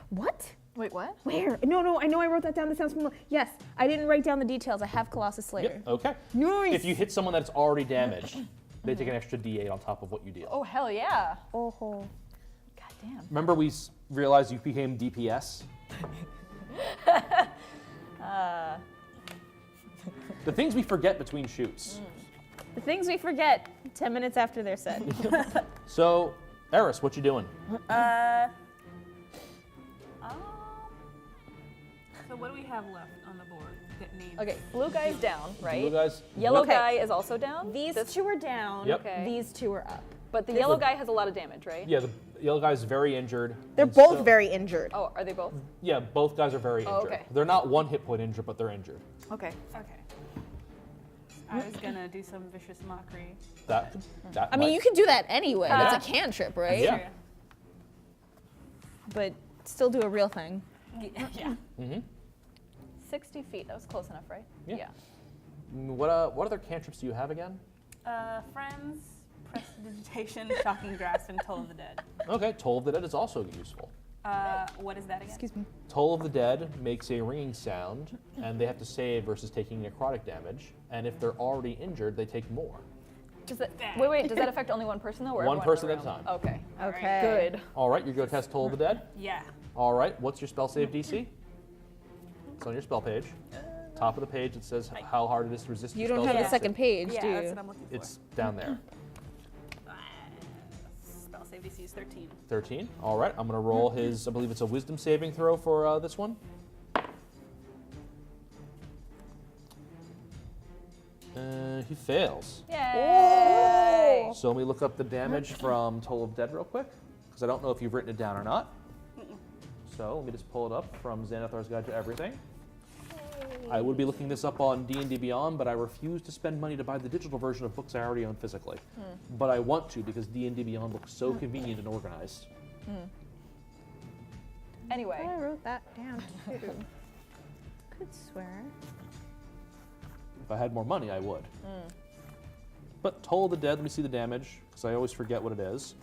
What? Wait, what? Where? No, I know I wrote that down. That sounds familiar. Yes, I didn't write down the details. I have Colossus Slayer. Yep. Okay. Nice. If you hit someone that's already damaged, they take an extra D8 on top of what you deal. Oh, hell yeah. Oh. God damn. Remember we realized you became DPS? The things we forget between shoots. The things we forget 10 minutes after they're said. So, Eris, what you doing? So what do we have left on the board that needs? Okay, blue guy's down, right? You guys? Yellow Okay. guy is also down. These This- two are down. Yep. Okay. These two are up. But the yellow guy has a lot of damage, right? Yeah, the yellow guy's very injured. They're and both so- very injured. Oh, are they both? Yeah, both guys are very Oh, injured. okay. They're not one hit point injured, but they're injured. Okay. Okay. I was gonna do some vicious mockery. That I mean, might- you can do that anyway. That's a cantrip, right? Yeah. But still do a real thing. Yeah. 60 feet. That was close enough, right? Yeah. What other cantrips do you have again? Friends, prestidigitation, shocking grasp, and toll of the dead. Okay, Toll of the Dead is also useful. What is that again? Excuse me. Toll of the Dead makes a ringing sound, and they have to save versus taking necrotic damage. And if they're already injured, they take more. Does that, wait, does that affect only one person though? Or One everyone in person the at a room? time. Okay. Okay. Good. All right, you're going to test Toll of the Dead? Yeah. All right, what's your spell save DC? It's on your spell page. Top of the page, it says how hard it is to resist You your don't spell have save. the second page, Yeah, do that's you? what I'm looking for. It's down there. Spell save DC is 13. 13. All right, I'm going to roll his, I believe it's a wisdom saving throw for this one. He fails. Yay! So let me look up the damage from Toll of Dead real quick, because I don't know if you've written it down or not. So let me just pull it up from Xanathar's Guide to Everything. I would be looking this up on D&D Beyond, but I refuse to spend money to buy the digital version of books I already own physically. But I want to because D&D Beyond looks so convenient and organized. Anyway, I wrote that down too. Could swear. If I had more money, I would. But Toll of the Dead, let me see the damage, because I always forget what it is.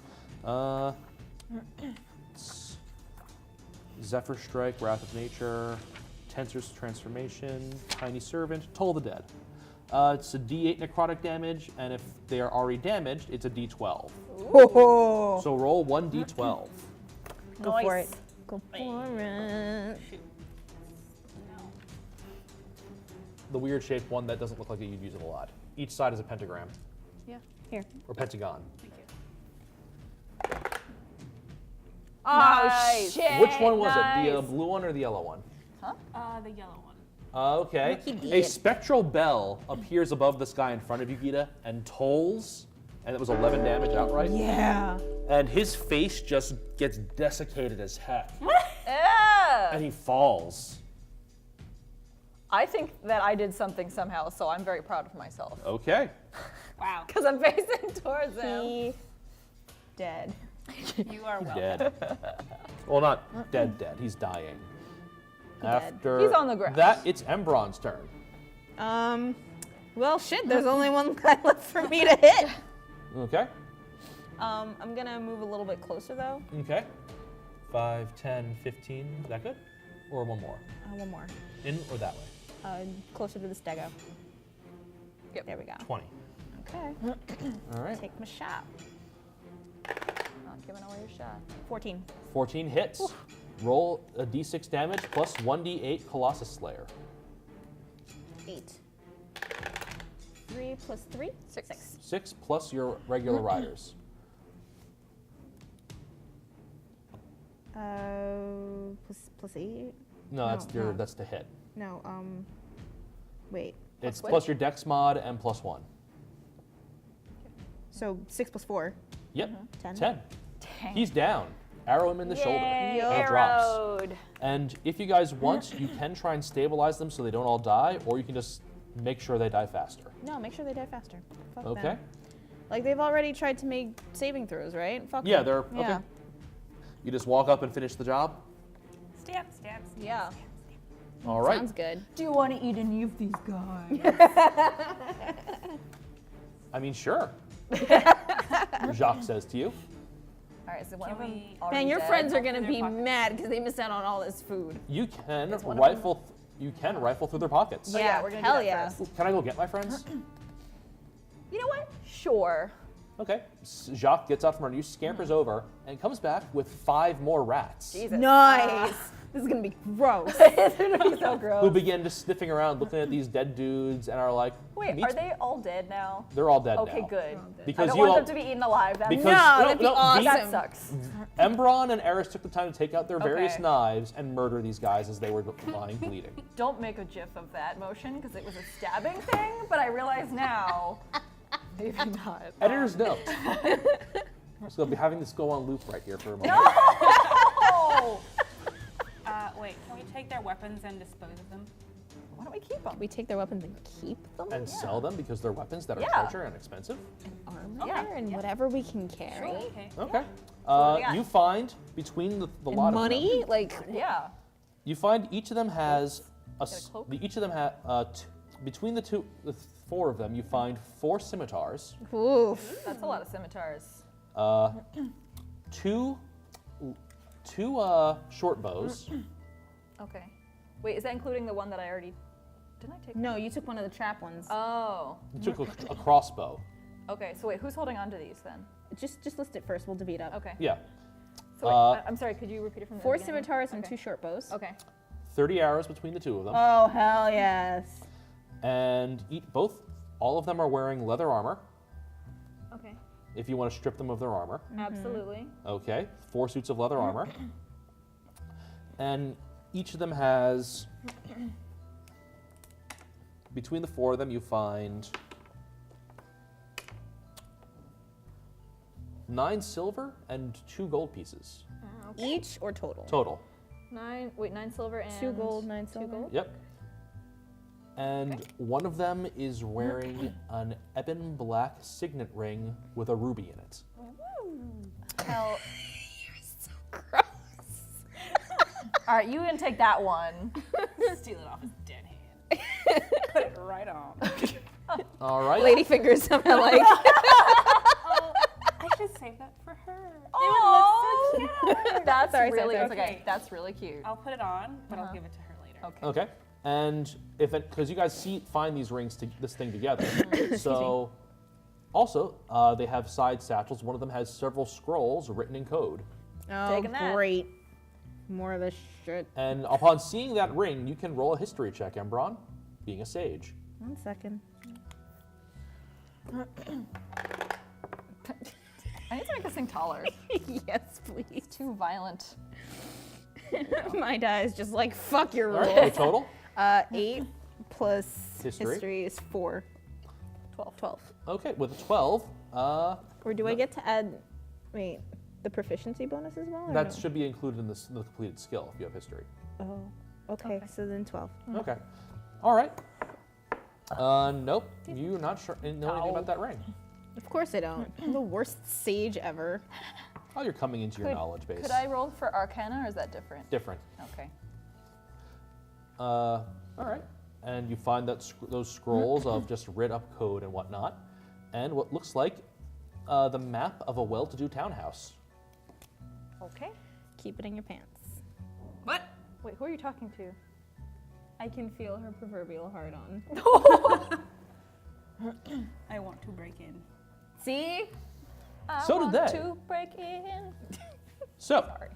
It's Zephyr Strike, Wrath of Nature, Tensor's Transformation, Tiny Servant, Toll of the Dead. It's a D8 necrotic damage, and if they are already damaged, it's a D12. Oh. So roll 1D12. Go for it. Nice. Go for it. Shoot. No. The weird shaped one that doesn't look like you'd use it a lot. Each side is a pentagram, yeah. Here. or pentagon. Thank you. Oh, shit. Which one was it? The Nice. blue one or the yellow one? The yellow one. Okay. A spectral bell appears above the sky in front of you, Gita, and tolls, and it was 11 damage outright. Yeah. And his face just gets desiccated as heck, Yeah. and he falls. I think that I did something somehow, so I'm very proud of myself. Okay. Wow. Because I'm facing towards him. He dead. You are well. Dead. Well, not dead. He's dying. After He's on the ground. that, it's Aembron's turn. Well, shit, there's only one guy left for me to hit. Okay. I'm gonna move a little bit closer though. Okay. 5, 10, 15. Is that good? Or one more? One more. In or that way? Closer to the stego. Yep. There we go. 20. Okay. All right. Take my shot. Not giving away your shot. 14. 14 hits. Oof. Roll a d6 damage plus 1d8 Colossus Slayer. 8. 3 plus 3? 6. 6 plus your regular riders. Plus 8? No, that's No. that's the hit. No, wait. It's what? plus your dex mod and plus 1. So 6 plus 4. Yep. 10. 10. Dang. He's down. Arrow him in the shoulder. Yay, And it drops. arrowed. And if you guys want, you can try and stabilize them so they don't all die, or you can just make sure they die faster. No, make sure they die faster. Fuck Okay? them. Like, they've already tried to make saving throws, right? Fuck Yeah, them. they're okay. You just walk up and finish the job? Stab, stab, stab. Yeah. All right. Sounds good. Do you want to eat any of these guys? I mean, sure. Jacques says to you. All right, so one of Can them we- already Man, your dead? friends are gonna their be pockets. mad because they missed out on all this food. You can Is one of rifle. You can rifle through their pockets. Oh, yeah, we're gonna do hell that yeah. first. Can I go get my friends? You know what? Sure. Okay. Jacques gets out from under you, scampers over, and comes back with 5 more rats. Jesus. Nice. This is gonna be gross. It's gonna be so Who gross. begin just sniffing around, looking at these dead dudes, and are like, Wait, "Meat's-" are they all dead now? They're all dead Okay, now. good. Because I don't you want all, them to be eaten alive. That's because No, that'd be awesome. that sucks. Embron and Eris took the time to take out their various Okay. knives and murder these guys as they were lying bleeding. Don't make a gif of that motion because it was a stabbing thing, but I realize now maybe not. Editor's note. So I'll be having this go on loop right here for a moment. Oh! Wait, can we take their weapons and dispose of them? Why don't we keep them? We take their weapons and keep them? And sell them because they're weapons that are Yeah. treasure and expensive. Armor Yeah. and whatever we can carry. Okay. Okay. what do we got? You find between the And lot money? of them, Like, Yeah. you find each of them has Get a cloak? each of them between the 4 of them, you find 4 scimitars, oof. That's a lot of scimitars. two short bows, Okay. Wait, is that including the one that I already... Didn't I take? No, you took one of the trap ones. Oh. you took a crossbow. Okay, so wait, who's holding on to these then? Just list it first. We'll divvy it up. Okay. Yeah. So wait, Uh, I'm sorry, could you repeat it from the 4 beginning? scimitars and Okay. 2 short bows. Okay. 30 arrows between the 2 of them, Oh, hell yes. and all of them are wearing leather armor. Okay. If you want to strip them of their armor. Absolutely. Okay, 4 suits of leather armor. And each of them has, between the 4 of them, you find 9 silver and 2 gold pieces Each or total? total. 9 silver and... 2 gold, 9 2 silver. gold? Yep. And one of them is wearing an ebon black signet ring with a ruby in it. Hell. All right, you can take that one. Steal it off his dead hand. Put it right on. All right. Lady fingers, I'm like. Oh, I should save that for her. Oh, It would look so cute. That's Sorry, really sorry. okay. Okay. That's really cute. I'll put it on, but I'll give it to her later. Okay. Okay. And because you guys find these rings, this thing together. So, also, they have side satchels. One of them has several scrolls written in code. Oh, Taking that. great. More of this shit. And upon seeing that ring, you can roll a history check, Embron, being a sage. 1 second. I need to make this thing taller. Yes, please. Too violent. My die is just like, fuck your All right. rules. The total? 8 plus History. history is 4. 12. Okay. With a 12, Or do I get to add, wait, the proficiency bonus as well? Or that no? should be included in the completed skill if you have history. Oh, okay, so then 12. Okay. All right. Nope. You're not sure know anything about that ring. Of course I don't. I'm the worst sage ever. Oh, you're coming into your knowledge base. Could I roll for Arcana, or is that different? Different. Okay. All right. And you find that those scrolls of just writ up code and whatnot, and what looks like the map of a well-to-do townhouse. Okay. Keep it in your pants. What? Wait, who are you talking to? I can feel her proverbial heart on. I want to break in. See? So did they. To break in. So, Sorry.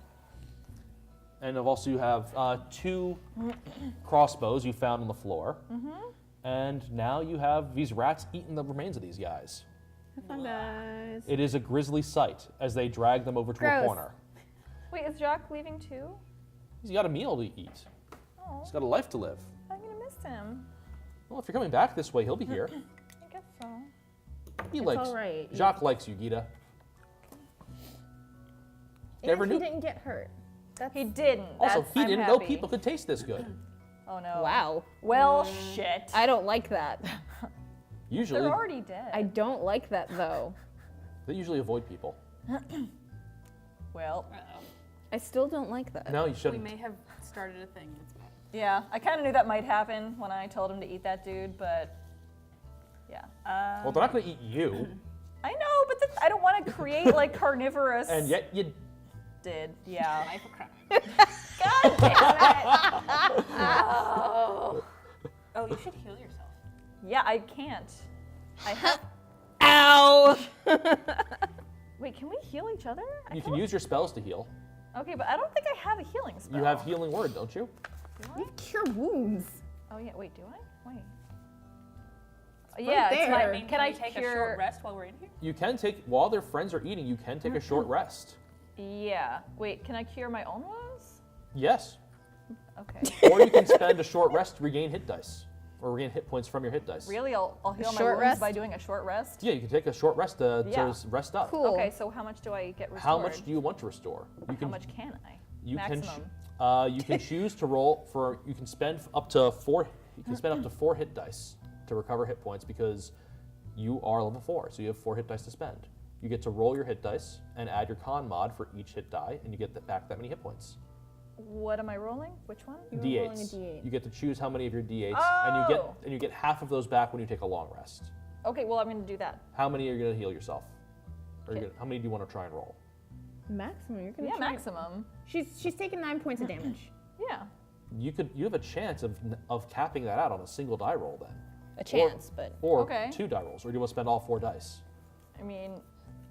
and also you have 2 crossbows you found on the floor. And now you have these rats eating the remains of these guys. Have fun, guys. It is a grisly sight as they drag them over to a Gross. corner. Wait, is Jacques leaving too? He's got a meal to eat. Oh, He's got a life to live. I'm gonna miss him. Well, if you're coming back this way, he'll be here. I guess so. He likes. all right. Jacques likes you, Gita. And Ever he knew? didn't get hurt. He didn't. Also, That's- he I'm didn't know happy. people could taste this good. Oh no. Wow. Well, shit. I don't like that. Usually, They're already dead. I don't like that though. they usually avoid people. Well, I still don't like that. No, you We shouldn't. may have started a thing. It's bad. yeah, I kind of knew that might happen when I told him to eat that dude, but yeah. Well, they're not going to eat you, I know, but I don't want to create like carnivorous. and yet you. did. Yeah. Life of crime. God damn it. Oh. Oh, you should heal yourself. Yeah, I can't. I have. Ow! Wait, can we heal each other? You can use your spells to heal. Okay, but I don't think I have a healing spell. You have healing word, don't you? Do I? You cure wounds. Oh yeah. Wait, do I? Wait. Yeah, it's there. my, I mean, can I take cure? a short rest while we're in here? You can take, while their friends are eating, you can take a short rest. Yeah. Wait, can I cure my own wounds? Yes. Okay. Or you can spend a short rest to regain hit dice. Or regain hit points from your hit dice. Really? I'll heal my short wounds rest? by doing a short rest? Yeah, you can take a short rest to Yeah. rest up. Cool. Okay, so how much do I get restored? How much do you want to restore? You How can, much can I? you Maximum. you can choose to roll for. You can spend up to 4. You can spend up to 4 hit dice to recover hit points because you are level 4, so you have 4 hit dice to spend. You get to roll your hit dice and add your con mod for each hit die, and you get back that many hit points. What am I rolling? Which one? You're rolling a D8s. D8. You get to choose how many of your D8s, Oh! and you get half of those back when you take a long rest. Okay, well I'm gonna do that. How many are you going to heal yourself? Or how many do you want to try and roll? Maximum. You're gonna Yeah, try. maximum. She's taking 9 points of damage. Yeah. You have a chance of capping that out on a single die roll then. A chance, but Or Okay. 2 die rolls, or do you want to spend all 4 dice? I mean,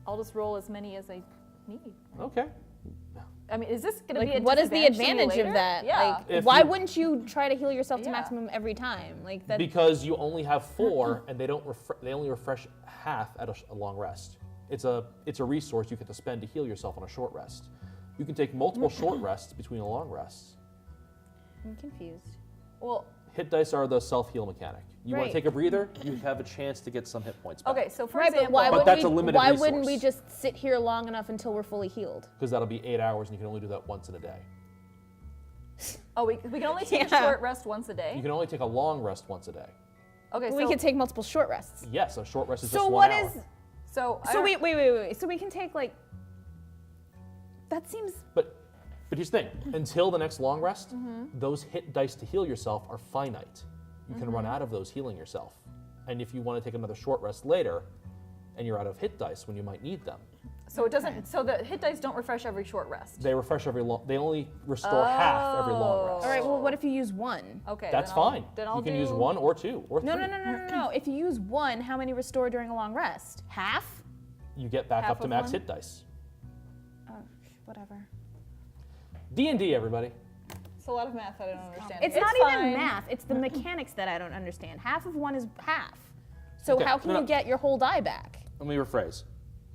I'll just roll as many as I need. Okay. I mean, is this gonna be a like, what is the disadvantage to me advantage of later? that? Yeah. Like, If why you- wouldn't you try to heal yourself to Yeah. maximum every time? Like that. Because you only have 4, and they don't. They only refresh half at a long rest. It's a resource you get to spend to heal yourself on a short rest. You can take multiple short rests between a long rest. I'm confused. Well, Hit dice are the self-heal mechanic. You want Right. to take a breather, you have a chance to get some hit points back. okay, so for Right, but example, why But would that's we? a limited Why wouldn't we resource. just sit here long enough until we're fully healed? Because that'll be 8 hours, and you can only do that once in a day. we can only take a Yeah. short rest once a You day. can only take a long rest once a day. Okay, we so could take multiple short rests. Yes, a short rest is So just 1 what hour. is? so I So don't- wait. So we can take like. That seems. But here's the thing: until the next long rest, those hit dice to heal yourself are finite. You can run out of those healing yourself, and if you want to take another short rest later, and you're out of hit dice when you might need them, So it doesn't. So the hit dice don't refresh every short rest. they refresh every long. They only restore half every long rest. All right. Well, what if you use one? Okay. That's then I'll- fine. Then I'll you can do, use 1 or 2 or 3. No. If you use one, how many restore during a long rest? Half? You get back Half up to of max one? hit dice. Oh, whatever. D&D, everybody. It's a lot of math that I don't understand. It's not fine. even math. It's the mechanics that I don't understand. Half of one is half. So Okay, how can no, you get your whole die back? Let me rephrase.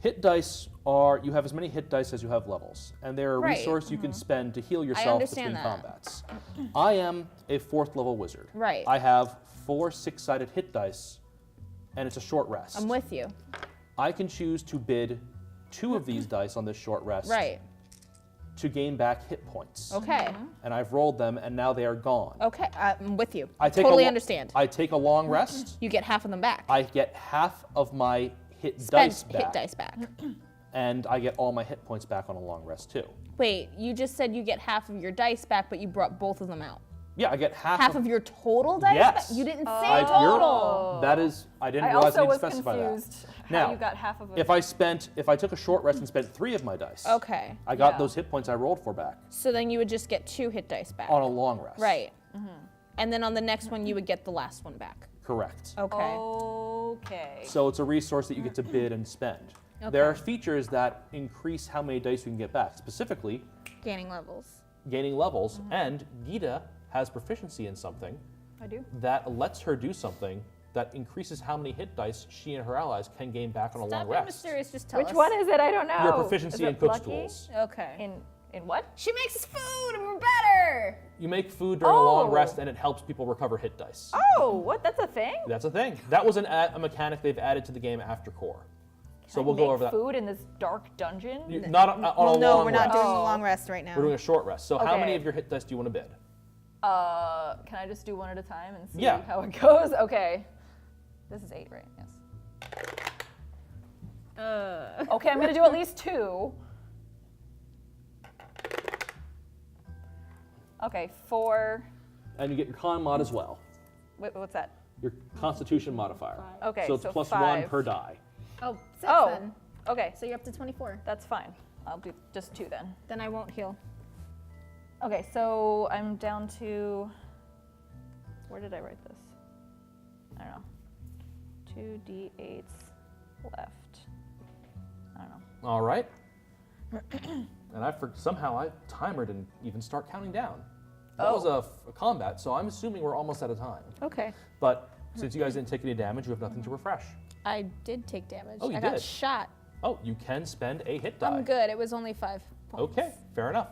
Hit dice are, you have as many hit dice as you have levels, and they're a Right. resource you can spend to heal yourself between understand that. combats. I am a 4th level wizard. Right. I have 4 6-sided hit dice, and it's a short rest. I'm with you. I can choose to bid 2 of these dice on this short rest Right. to gain back hit points. Okay. And I've rolled them, and now they are gone. Okay. I'm with you. I take totally a, understand. I take a long rest. You get half of them back. I get half of my hit Spent dice back. hit dice back. And I get all my hit points back on a long rest too. Wait, you just said you get half of your dice back, but you brought both of them out. Yeah, I get half. Half of your total dice Yes. back? You didn't say I- you're- total. That is, I didn't I realize I also need to was specify confused. Now, you got half of a. if I took a short rest and spent 3 of my dice, Okay. I got Yeah. those hit points I rolled for back So then you would just get 2 hit dice back. on a long rest. Right. And then on the next one, you would get the last one back. Correct. Okay. Okay. So it's a resource that you get to bid and spend. There are features that increase how many dice you can get back, specifically Gaining levels. gaining levels, and Gita has proficiency in something I do. that lets her do something that increases how many hit dice she and her allies can gain back on a long Stop being rest. mysterious. Just tell us. Which one is it? I don't know. Your proficiency Is in it cook's lucky? tools. Okay. In what? She makes us food and we're better. You make food during a long Oh. rest, and it helps people recover hit dice. Oh, what? That's a thing? That's a thing. That was a mechanic they've added to the game after core. So we'll go Make over that. Food in this dark dungeon? Not on a long no, we're not rest. doing a Oh. long rest right now. We're doing a short rest. So how many Okay. of your hit dice do you want to bid? Can I just do one at a time and see Yeah. how it goes? Okay. This is 8, right? Yes. Okay, I'm gonna do at least 2. Okay, 4. And you get your con mod as well. Wait, what's that? Your constitution modifier. Okay, So it's so plus 5. 1 per die. Oh, 6 Oh, then. okay. So you're up to 24. That's fine. I'll do just 2 then. Then I won't heal. Okay, so I'm down to. Where did I write this? I don't know. 2d8s left. I don't know. All right. And somehow I timer didn't even start counting down. That was a combat, so I'm assuming we're almost out of time. Okay. But since you guys didn't take any damage, you have nothing to refresh. I did take damage. Oh, you I got did? shot. Oh, you can spend a hit die. I'm good. It was only 5 points. Okay, fair enough.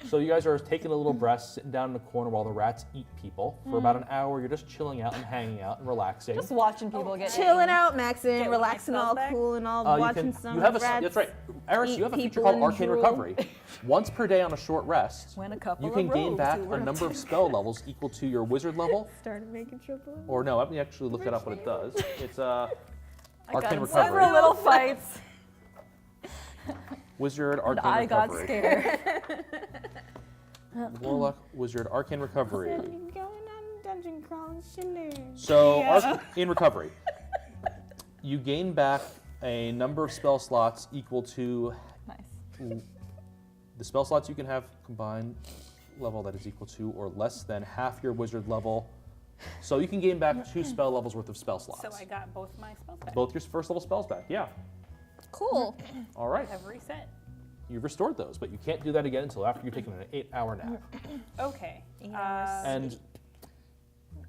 So you guys are taking a little rest, sitting down in the corner while the rats eat people. For about an hour, you're just chilling out and hanging out and relaxing. Just watching people get Chilling out, maxing, Get relaxing, one of all my spells cool and all, You watching can, some you have a, rats. that's right. Eris, eat you have a feature people called and Arcane drool. Recovery. Once per day on a short rest, Win a couple you can of gain robes back to a work number of spell levels equal to your wizard level. Started making triple. Or no, let me actually look that up what it does. It's Arcane got Recovery. several little fights. Wizard, Arcane I got Recovery. scared. Warlock, Wizard, Arcane Recovery. Going on dungeon crawling shenanigans. So, in Recovery, you gain back a number of spell slots equal to Nice. the spell slots you can have combined level that is equal to or less than half your wizard level. So you can gain back 2 spell levels worth of spell slots. So I got both my spells back. Both your first level spells back, yeah. Cool. All right, Have reset. you've restored those, but you can't do that again until after you've taken an 8-hour nap. Okay. 8 hours. And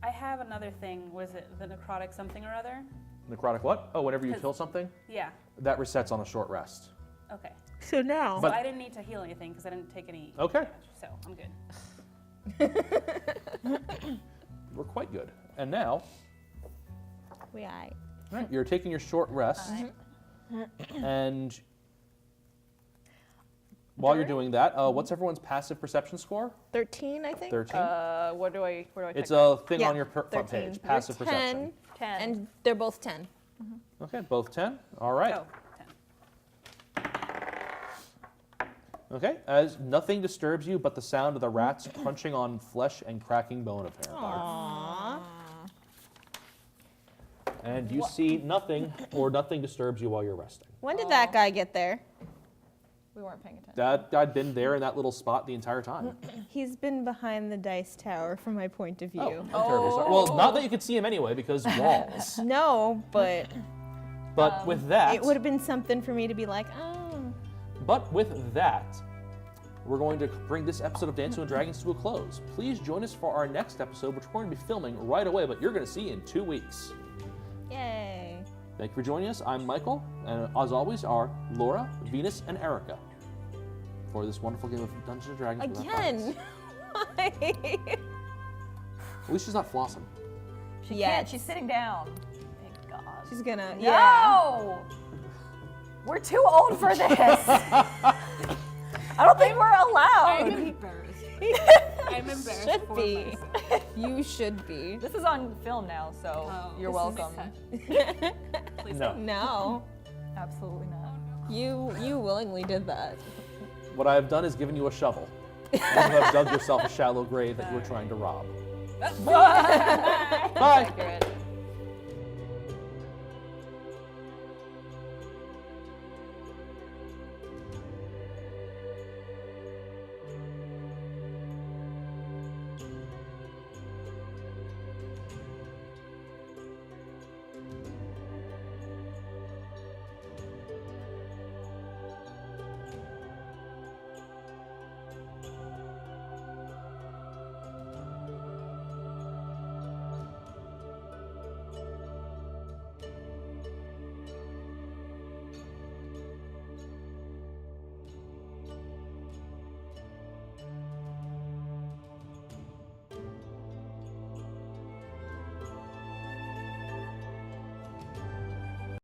I have another thing. Was it the necrotic something or other? necrotic what? Oh, whenever you 'Cause- kill something, Yeah. that resets on a short rest. Okay. So now. But- So I didn't need to heal anything because I didn't take any Okay. damage. So I'm good. We're quite good. And now, We aight. you're taking your short rest, and while you're doing that, what's everyone's passive perception score? 13, I think. 13? Where do I It's check a thing Yeah, on your front 13. page, passive You're perception. 10, 10. and they're both 10. Okay, both 10. All right. Oh, 10. Okay, as nothing disturbs you but the sound of the rats crunching on flesh and cracking bone, apparently. Aww. And you see nothing, or nothing disturbs you while you're resting. When did that guy get there? We weren't paying attention. That guy'd been there in that little spot the entire time. He's been behind the dice tower from my point of view. Oh, I'm terribly sorry. Well, not that you could see him anyway, because walls. No, but But with that, it would have been something for me to be like, oh. But with that, we're going to bring this episode of Dansu and Dragons to a close. Please join us for our next episode, which we're going to be filming right away, but you're going to see in 2 weeks. Yay. Thank you for joining us. I'm Michael, and as always are Laura, Venus, and Erica for this wonderful game of Dungeons and Dragons. Without Again. Dragons. Why? At least she's not flossing. She Yes. can't. She's sitting down. Thank God. She's gonna. No! Yeah. We're too old for this. I don't think we're I'm allowed. embarrassed. I'm embarrassed. Should for be. myself. You should be. This is on film now, so Oh, you're this is welcome. Please No. No. Absolutely not. You willingly did that. What I've done is given you a shovel. You have dug yourself a shallow grave that you were trying to rob. Bye. Accurate.